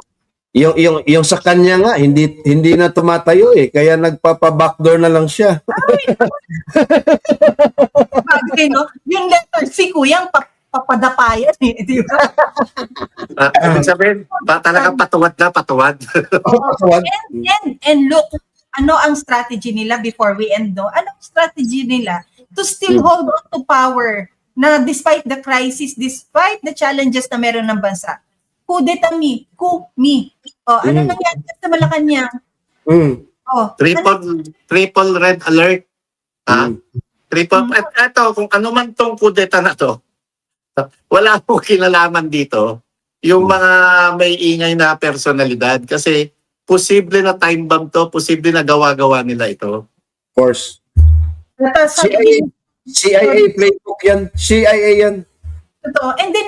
yung sa kanya nga hindi na tumatayo kaya nagpapa-backdoor na lang siya. Bagay, no? Yung letter C, Kuyang, papadapayan di ba? Ibig sabihin, talagang patuwad. And look, ano ang strategy nila before we end, no? Ano ang strategy nila to still hold on to power na despite the crisis, despite the challenges na meron ng bansa? kudeta mi, ano Mm. nangyari sa Malacanang? Mm. Triple red alert. Ha? Mm. Eto, kung ano man tong kudeta na to, wala akong kinalaman dito yung mga may ingay na personalidad kasi posible na time bomb to, posible na gawa-gawa nila ito. Of course. Ito, CIA playbook yan. CIA yan. Totoo. And then